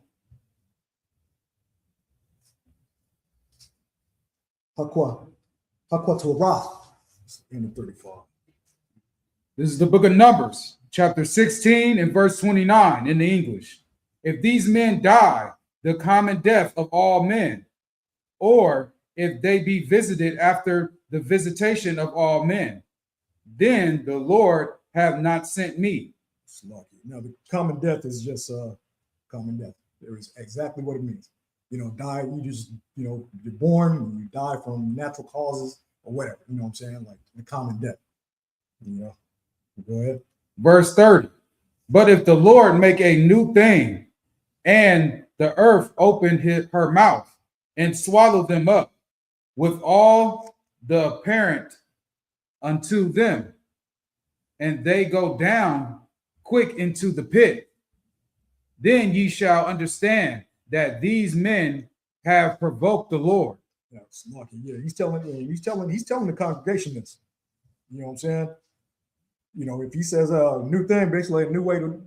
Hakwa Torath. In the 35. This is the book of Numbers, chapter 16 and verse 29 in the English. If these men die the common death of all men, or if they be visited after the visitation of all men, then the Lord have not sent me. It's lucky. Now, the common death is just common death. There is exactly what it means. Die, you're born and you die from natural causes or whatever. You know what I'm saying? Like the common death. Go ahead. Verse 30. But if the Lord make a new thing, and the earth open her mouth and swallow them up with all the parent unto them, and they go down quick into the pit. Then ye shall understand that these men have provoked the Lord. Yeah, it's lucky. Yeah, he's telling the congregation this. You know what I'm saying? You know, if he says a new thing, basically a new way to,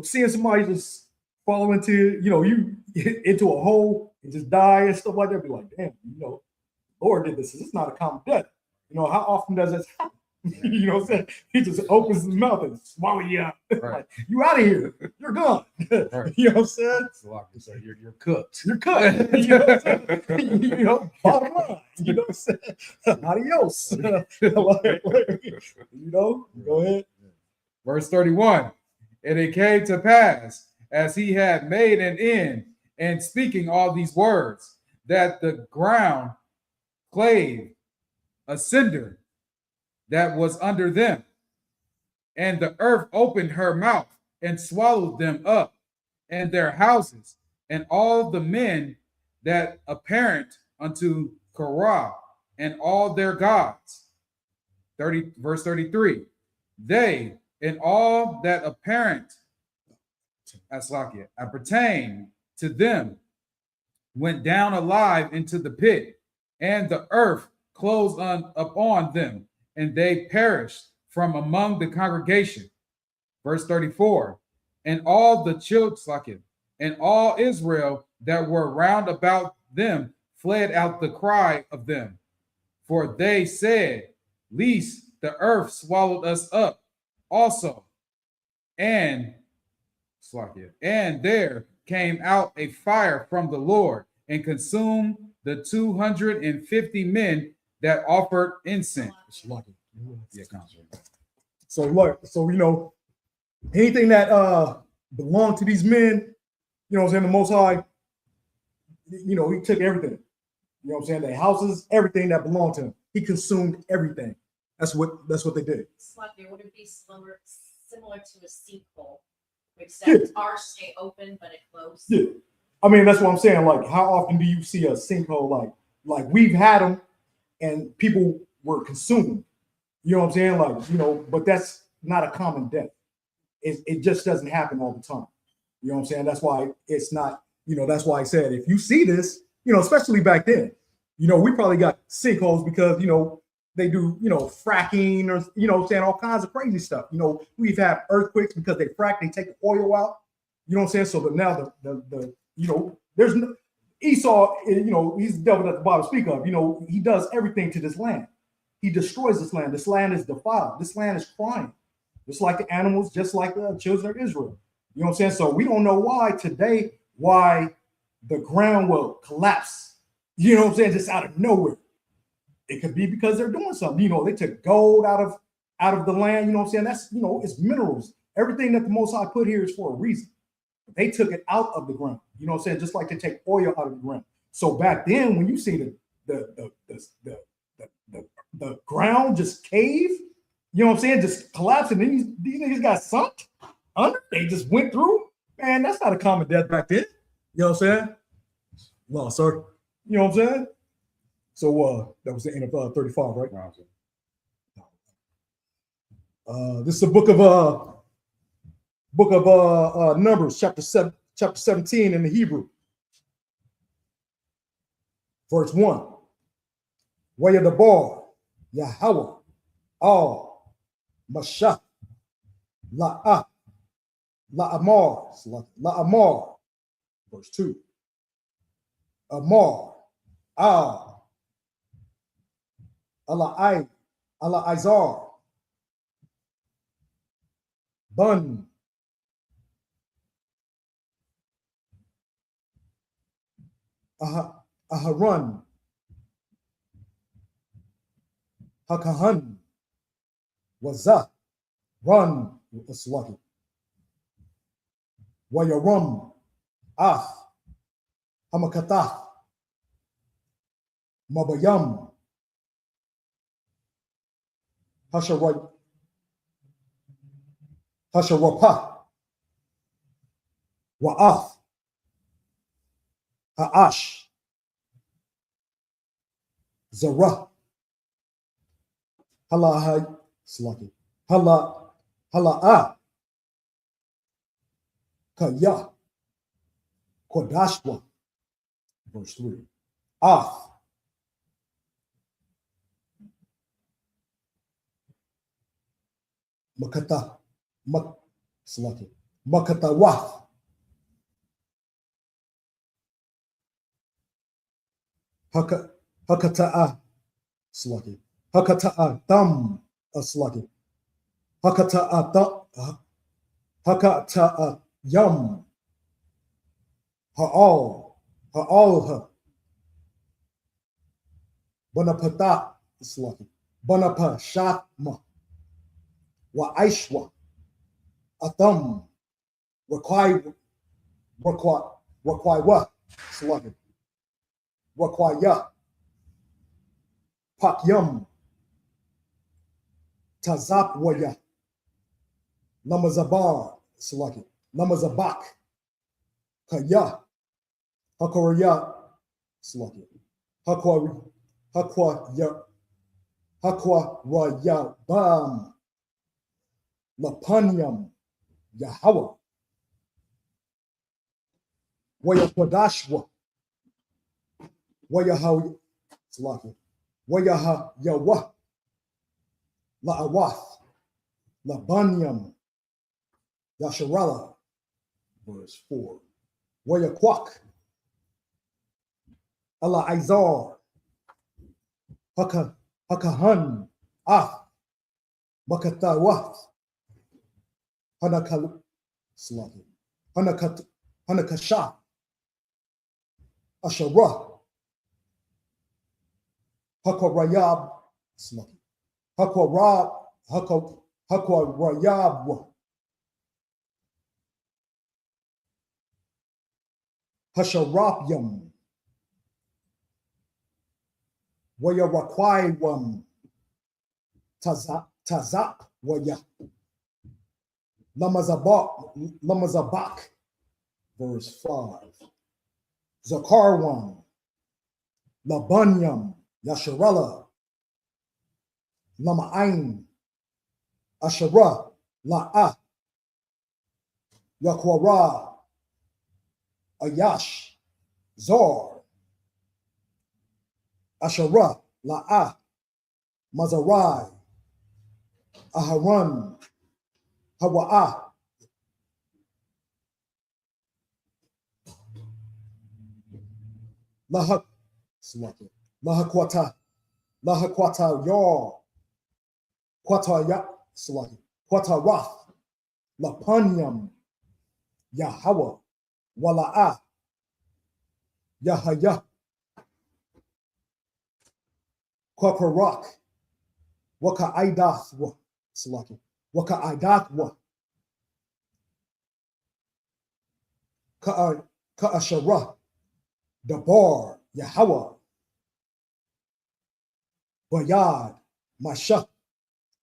seeing somebody just fall into, you into a hole and just die and stuff like that, be like, damn, Lord did this. It's not a common death. You know, how often does this happen? You know what I'm saying? He just opens his mouth and swallow you up. Right. Like, you out of here. You're gone. Right. You know what I'm saying? It's a lot to say. You're cooked. You're cut. You know what I'm saying? Bottom line. You know what I'm saying? Adios. Go ahead. Verse 31. And it came to pass, as he had made an end and speaking all these words, that the ground clave a cinder that was under them, and the earth opened her mouth and swallowed them up, and their houses, and all the men that apparent unto Korah, and all their gods. Verse 33. They and all that apparent appertain to them went down alive into the pit, and the earth closed upon them, and they perished from among the congregation. Verse 34. And all the children, and all Israel that were round about them fled out the cry of them. For they said, lest the earth swallowed us up also. And there came out a fire from the Lord and consumed the 250 men that offered incense. It's lucky. Yeah, So anything that belonged to these men, you know what I'm saying, the Most High, he took everything. You know what I'm saying? Their houses, everything that belonged to him. He consumed everything. That's what they did. Sluggy, would it be similar to a sinkhole, except ours stay open but it closed? Yeah. I mean, that's what I'm saying. Like, how often do you see a sinkhole? Like we've had them and people were consumed. You know what I'm saying? But that's not a common death. It just doesn't happen all the time. You know what I'm saying? That's why it's not, that's why I said, if you see this, especially back then, we probably got sinkholes because, they do, fracking or, what I'm saying, all kinds of crazy stuff. We've had earthquakes because they frack, they take the oil out. You know what I'm saying? So that now there's no, Esau, he's the devil that the Bible speak of. He does everything to this land. He destroys this land. This land is defiled. This land is crying. Just like the animals, just like the children of Israel. You know what I'm saying? So we don't know why the ground will collapse. You know what I'm saying? Just out of nowhere. It could be because they're doing something. They took gold out of the land. You know what I'm saying? That's, it's minerals. Everything that the Most High put here is for a reason. They took it out of the ground. You know what I'm saying? Just like they take oil out of the ground. So back then, when you see the ground just cave, you know what I'm saying, just collapsing, and these niggas got sunk under. They just went through. Man, that's not a common death back then. You know what I'm saying? Well, sir. You know what I'm saying? So that was the end of 35, right? This is the book of Numbers, chapter 17 in the Hebrew. Verse 1. Wayadabar, Yahweh, Al, Mashah, La'ah, La'amar. Verse 2. Amar, Al, Izar, Bun, Aharon, Hakahan, Wazah, Run, that's lucky. Wayarum, Hamakatah, Mabayam, Hasharapah, Wa'ath, Ha'ash, Zara. Hala Slaki. Hala Kaya. Kodashwa. Verse 3. Ath. Makata. Slaki. Makata Wath. Hakata'a Slaki. Hakata'a Thumb Slaki. Hakata'a Yum. Ha'al. Banapata Slaki. Banapa Shatma. Wa Aishwa. Atham. Require Slaki. Require. Pakyum. Tazap Waya. Lamazabar Slaki. Lamazabak. Kaya. Hakoraya Slaki. Hakwa Raya Bam. Lapanyam Yahweh. Waya Kodashwa. Waya Ha Slaki. Waya Ha Yawah. La Awath. La Banyam Yasharala. Verse 4. Waya Kwak. Allah Izar. Hakahan. Makatawath. Hanakal Slaki. Hanakasha. Asharah. Hakarayab Slaki. Hakarayab. Hasharapyam. Waya Rakwaiwam. Tazak Waya. Lamazabak. Verse 5. Zakarwan. Labanyam. Yasharala. Lama'ain. Asherah. La'ah. Yakwara. Ayash. Zor. Asherah. La'ah. Mazarai. Aharon. Hawa'ah. Lahak. Lahakwata. Lahakwata Yor. Kwata Ya Slaki. Kwata Rath. Lapanyam. Yahweh. Wala'ah. Yahaya. Kwaparak. Waka Idath wa Slaki. Waka Idath wa. Ka'asharah. Dabar. Yahweh. Bayad. Masha.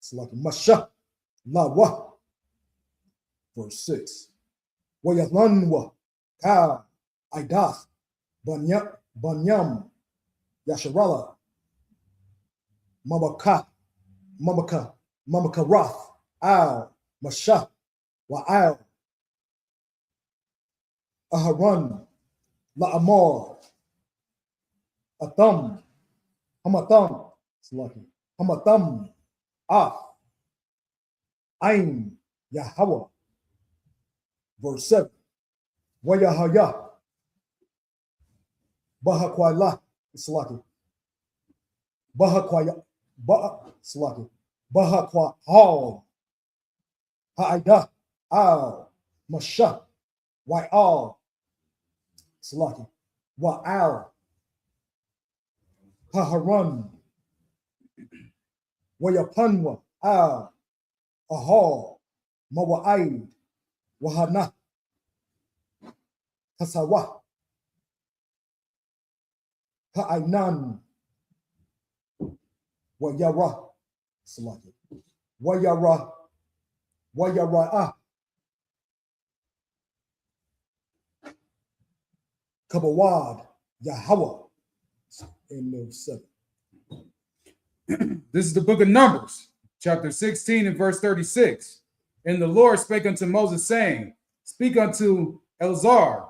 Slaki. Masha. Lawa. Verse 6. Wayatlanwa. Ka. Idath. Banyam. Yasharala. Mamaka Rath, Al, Masha, Wa'al, Aharon, La'amar, Atham, Hamatham, Slaki, Hamatham, Ain, Yahweh. Verse 7. Wayahaya, Bahakwala, Slaki, Bahakwaya. Slaki. Bahakwa Hal. Ha'ida. Al. Masha. Wa'al. Slaki. Wa'al. Haharan. Wayapanwa. Al. Ahal. Mawa'aid. Wahana. Hasawa. Ha'ainan. Wayara Slaki. Wayara Kabawad Yahweh in verse 7. This is the book of Numbers, chapter 16 and verse 36. And the Lord spake unto Moses, saying, Speak unto Eleazar,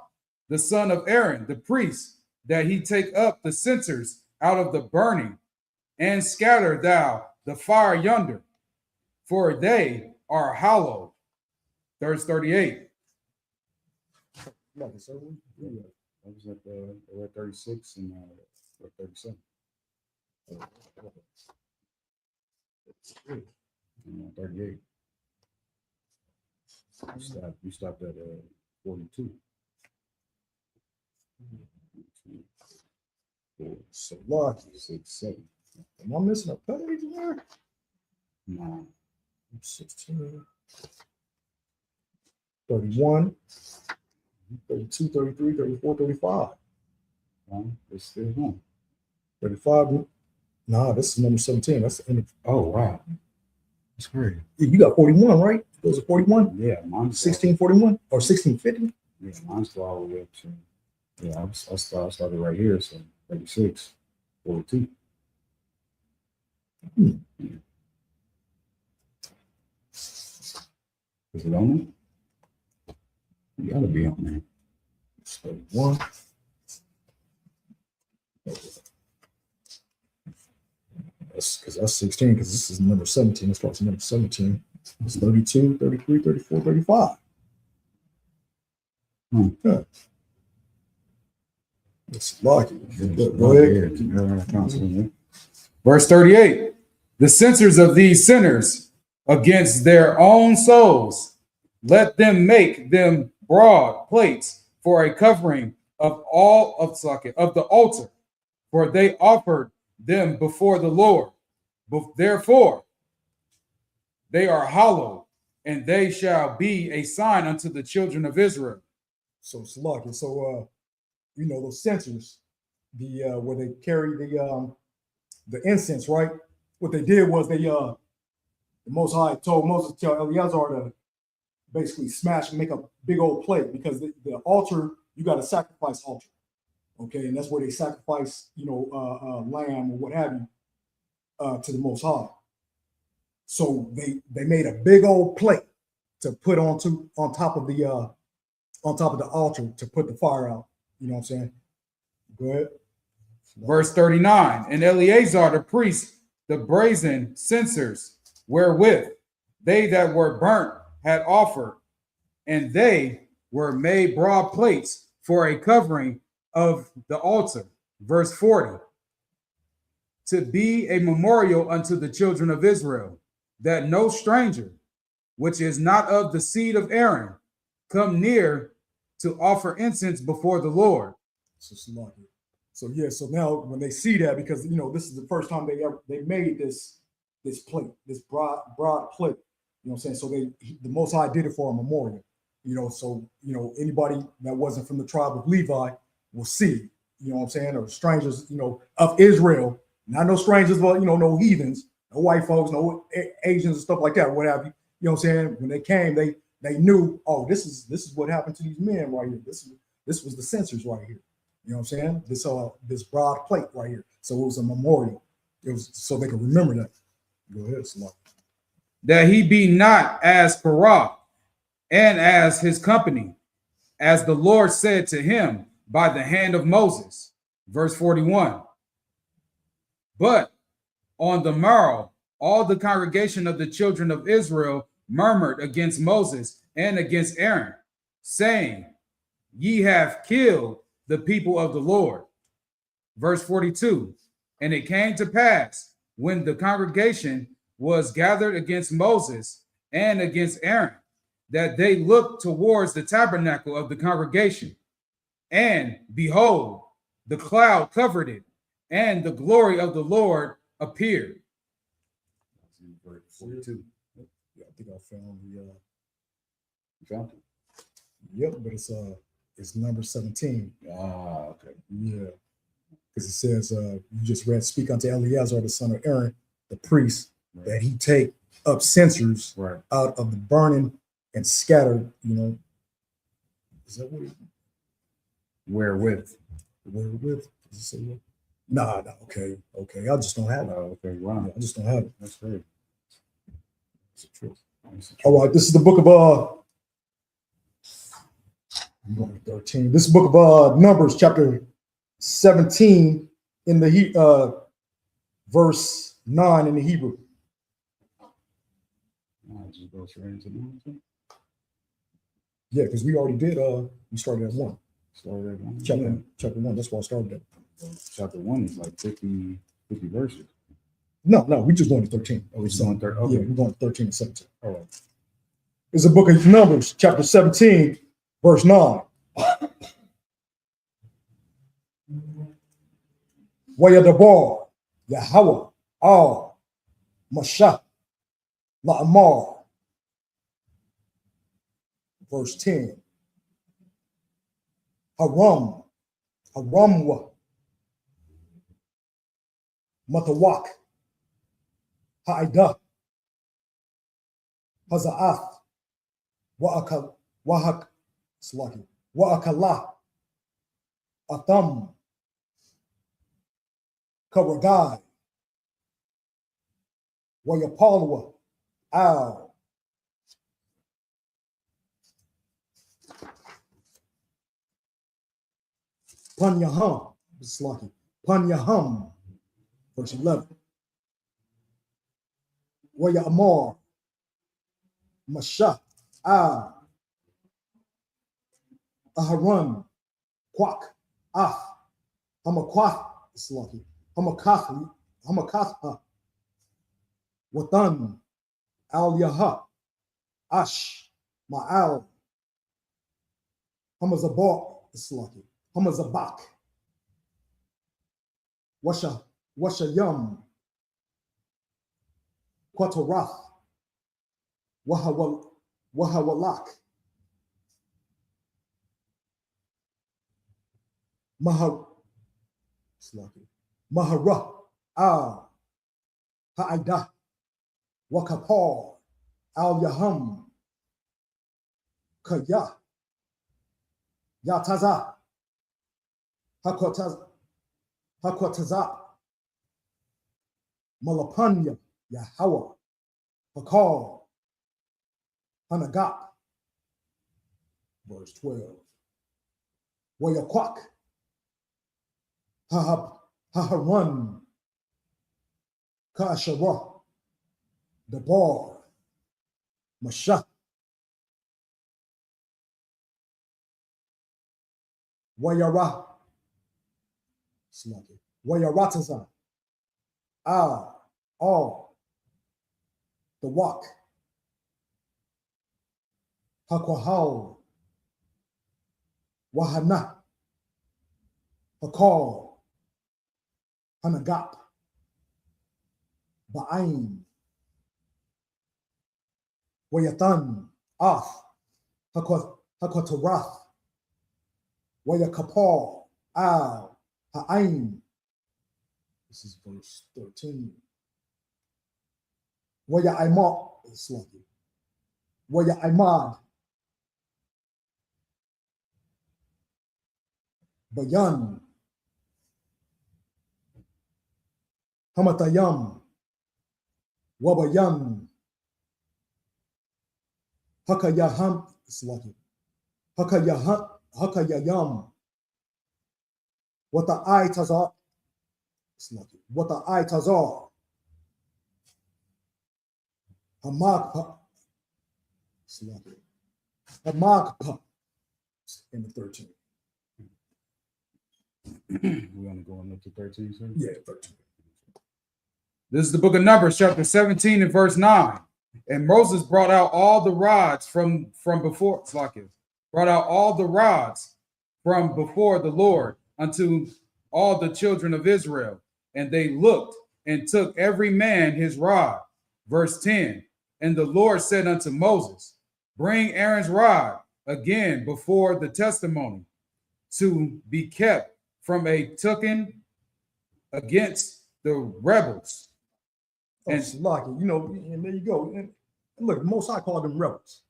the son of Aaron, the priest, that he take up the censers out of the burning, and scatter thou the fire yonder, for they are hallowed. Verse 38. I was at 36 and 37. 38. You stopped at 42. So lucky. 6, 7. Am I missing a page in there? No. 16, 31, 32, 33, 34, 35. It's still home. 35. Nah, this is number 17. That's the end of, Oh, wow. That's great. you got 41, right? Those are 41? Yeah, mine's 1641 or 1650? Yeah, mine's still all the way up to. Yeah, I started right here, so 36, 42. Hmm. Yeah. Is it on there? You gotta be on there. 31. That's because that's 16, because this is number 17. It starts at number 17. It's 32, 33, 34, 35. Yeah. It's lucky. Go ahead. Verse 38. The censers of these sinners against their own souls, let them make them broad plates for a covering of all of the altar, for they offered them before the Lord. Therefore, they are hallowed, and they shall be a sign unto the children of Israel. So it's lucky. So you know, those censers, the where they carry the incense, right? What they did was they the Most High told Moses to tell Eleazar to basically smash and make a big old plate, because the altar, you got a sacrifice altar, okay, and that's where they sacrifice, you know, lamb or what have you, to the Most High. So they made a big old plate to put on top of the altar to put the fire out. You know what I'm saying? Go ahead. Verse 39. And Eleazar the priest, the brazen censers wherewith they that were burnt had offered, and they were made broad plates for a covering of the altar. Verse 40. To be a memorial unto the children of Israel, that no stranger, which is not of the seed of Aaron, come near to offer incense before the Lord. So yeah, so now when they see that, because you know this is the first time they made this plate, this broad plate. You know what I'm saying? So the Most High did it for a memorial. You know, so you know anybody that wasn't from the tribe of Levi will see. You know what I'm saying? Or strangers, you know, of Israel, not no strangers, but you know, no heathens, no white folks, no Asians and stuff like that, what have you. You know what I'm saying? When they came, they knew, oh, this is what happened to these men right here. This was the censers right here. You know what I'm saying? This broad plate right here. So it was a memorial. It was so they could remember that. Go ahead, Salah. That he be not as Korah and as his company, as the Lord said to him by the hand of Moses. Verse 41. But on the morrow, all the congregation of the children of Israel murmured against Moses and against Aaron, saying, Ye have killed the people of the Lord. Verse 42. And it came to pass, when the congregation was gathered against Moses and against Aaron, that they looked towards the tabernacle of the congregation, and behold, the cloud covered it, and the glory of the Lord appeared. Verse 42. Yeah, I think I found the You found it? yep, but it's number 17. Ah, okay. Yeah. Because it says you just read, speak unto Eleazar the son of Aaron, the priest, Right. that he take up censers Right. out of the burning and scattered, you know. Is that what it Wherewith? wherewith? Does it say what? Nah, okay. I just don't have it. Okay, wow. I just don't have it. That's great. That's the truth. That's the truth. All right, this is the book of I'm going to 13. This is the book of Numbers, chapter 17 in the verse 9 in the Hebrew. I'll just go straight into the Yeah, because we already did we started at 1. Started at 1. Chapter 1. That's why I started at. Chapter 1 is like 50 verses. No, we just going to 13. Oh, it's on 13. Okay. Yeah, we're going to 13 and 17. All right. It's the book of Numbers, chapter 17, verse 9. Wayadabar, Yahweh, Al, Mashah, La'amar. Verse 10. Haramwa, Matawak, Ha'ida, Haza'ath, Wa'akalah, Atham, Karagai, Wayapalwa, Al, Panyaham, Slaki, Panyaham, verse 11. Waya Amar, Mashah, Al, Aharon, Kwak, Af, Hamakwaf, Slaki, Hamakatha, Watan, Al Yaha, Ash, Ma'al, Hamazabak, Slaki, Hamazabak, Washayam, Quatarath, Wahawalak, Mahara, Al, Ha'ida, Wakapar, Al Yaham, Kaya, Yataza, Hakwataza, Malapanya, Yahweh, Hakal, Hanagap, verse 12. Wayakwak, Haharan, Kaashara, Dabar, Mashah, Wayara, Sluggy, Wayarataza, All, the Wak, Hakwahal, Wahana, Hakal, Hanagap, Ba'ain, Wayatan, Af, Hakwatarath, Wayakapal, Al, Ha'ain. This is verse 13. Waya Imad, Sluggy. Waya Imad. Bayan. Hamatayam. Wabayan. Hakayaham, Sluggy. Hakayayam. What the eye tazar. Sluggy. What the eye tazar. Hamakpa, Sluggy. Hamakpa, in the 13. We're only going up to 13, sir? Yeah, 13. This is the book of Numbers, chapter 17 and verse 9. And Moses brought out all the rods from before, brought out all the rods from before the Lord unto all the children of Israel. And they looked and took every man his rod. Verse 10. And the Lord said unto Moses, bring Aaron's rod again before the testimony to be kept from a token against the rebels. And Sluggy, and there you go. And look, the Most High called them rebels.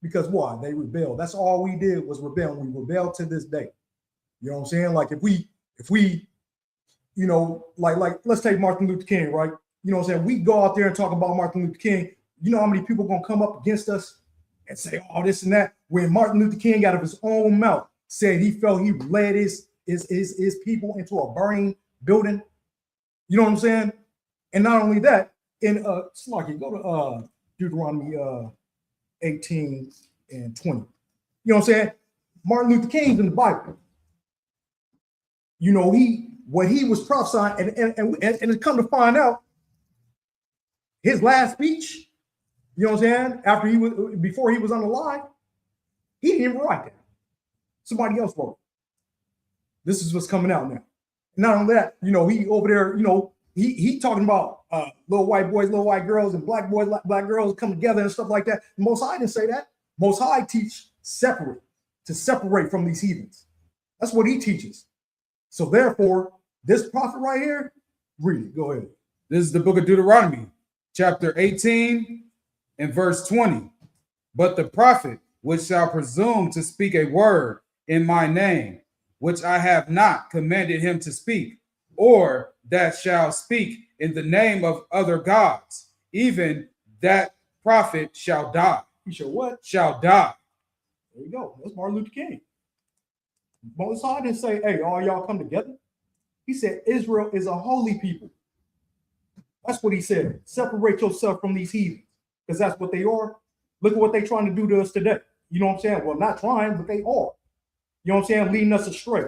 Because why? They rebelled. That's all we did was rebel. We rebelled to this day. You know what I'm saying? Like if we you know, like let's take Martin Luther King, right? You know what I'm saying? We go out there and talk about Martin Luther King. You know how many people gonna come up against us and say all this and that? When Martin Luther King out of his own mouth said he felt he led his people into a burning building. You know what I'm saying? And not only that, in Sluggy, go to Deuteronomy 18 and 20. You know what I'm saying? Martin Luther King's in the Bible. You know, what he was prophesying, and it's come to find out, his last speech, you know what I'm saying? Before he was on the line, he didn't even write that. Somebody else wrote it. This is what's coming out now. Not only that, you know, he over there, you know, he talking about little white boys, little white girls, and black boys, black girls come together and stuff like that. Most High didn't say that. Most High teach to separate from these heathens. That's what he teaches. So therefore, this prophet right here, read it. Go ahead. This is the book of Deuteronomy, chapter 18 and verse 20. But the prophet which shall presume to speak a word in my name, which I have not commanded him to speak, or that shall speak in the name of other gods, even that prophet shall die. He shall what? Shall die. There you go. That's Martin Luther King. Most High didn't say, hey, all y'all come together. He said, Israel is a holy people. That's what he said. Separate yourself from these heathens, because that's what they are. Look at what they're trying to do to us today. You know what I'm saying? Well, not trying, but they are. You know what I'm saying? Leading us astray.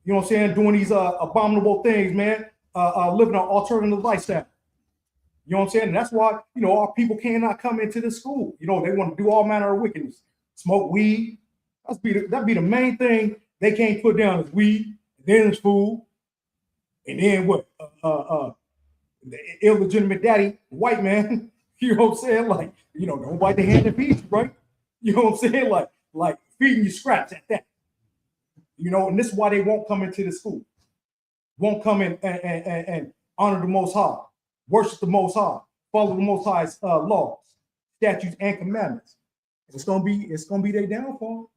You know what I'm saying? Doing these abominable things, man. Living an alternative lifestyle. You know what I'm saying? And that's why, you know, our people cannot come into this school. You know, they want to do all manner of wickedness. Smoke weed. That'd be the main thing they can't put down is weed, then it's food, and then what? The illegitimate daddy, white man. You know what I'm saying? Like, you know, don't bite the hand that feeds you, right? You know what I'm saying? Like feeding you scraps at that. You know, and this is why they won't come into the school. Won't come in and honor the Most High, worship the Most High, follow the Most High's laws, statutes, and commandments. It's gonna be their downfall.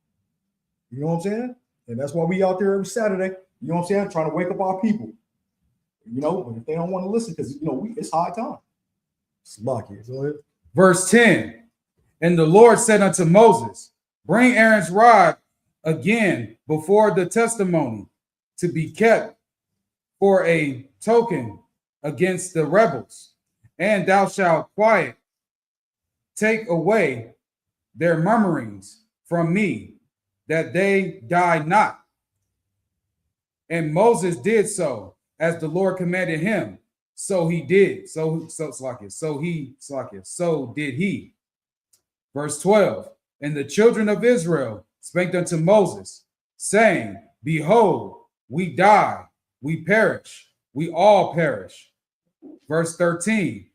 You know what I'm saying? And that's why we out there every Saturday. You know what I'm saying? Trying to wake up our people. You know, but if they don't want to listen, because you know it's high time. It's lucky. Go ahead. Verse 10. And the Lord said unto Moses, bring Aaron's rod again before the testimony to be kept for a token against the rebels, and thou shalt take away their murmurings from me, that they die not. And Moses did so as the Lord commanded him. So he did. So did he. Verse 12. And the children of Israel spake unto Moses, saying, behold, we die, we perish, we all perish. Verse 13.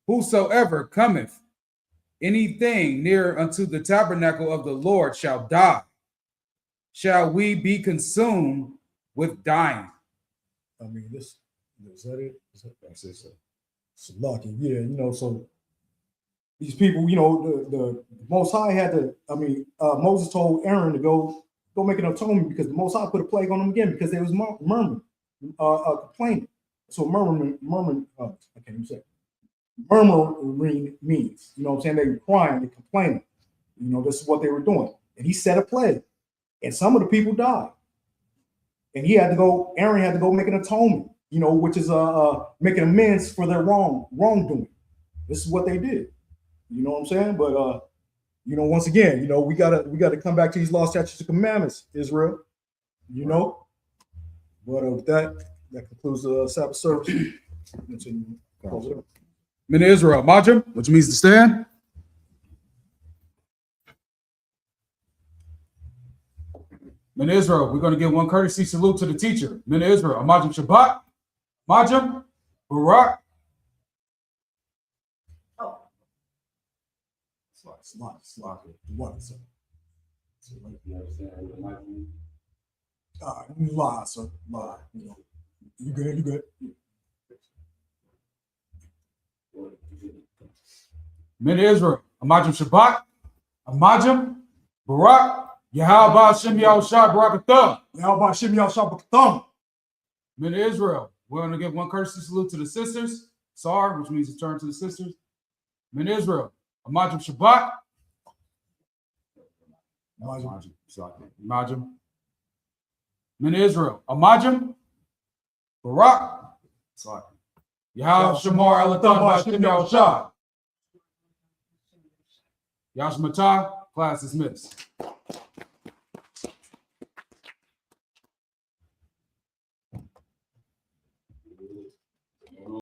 Whosoever cometh anything near unto the tabernacle of the Lord shall die. Shall we be consumed with dying? I mean, is that it? That's it. It's lucky. Yeah, you know, so these people, you know, the Most High had to, Moses told Aaron to go make an atonement because the Most High put a plague on them again because they was murmuring, complaining. So murmuring, I can't even say it. Murmuring means, you know what I'm saying? They were crying, they complaining. You know, this is what they were doing. And he set a plague. And some of the people died. And Aaron had to go make an atonement, you know, which is making amends for their wrongdoing. This is what they did. You know what I'm saying? But you know, once again, you know, we gotta come back to these laws, statutes, and commandments, Israel. You know. But with that concludes the Sabbath service. Men of Israel, Majim, which means to stand. Men of Israel, we're going to give one courtesy salute to the teacher. Men of Israel, Majim Shabbat, Majim, Barak. Oh. Slot. What? Lie, sir. Lie. You know. You good. Men of Israel, Majim Shabbat, Majim, Barak, Yahweh Shem Yahushua Barakatham. Yahweh Shem Yahushua Barakatham. Men of Israel, we're going to give one courtesy salute to the sisters. Sar, which means to turn to the sisters. Men of Israel, Amajim Shabbat. Amajim. Men of Israel, Amajim. Barak. Yahweh Shamar Elatham Bashkim Yahushua. Yashmatah, class dismissed.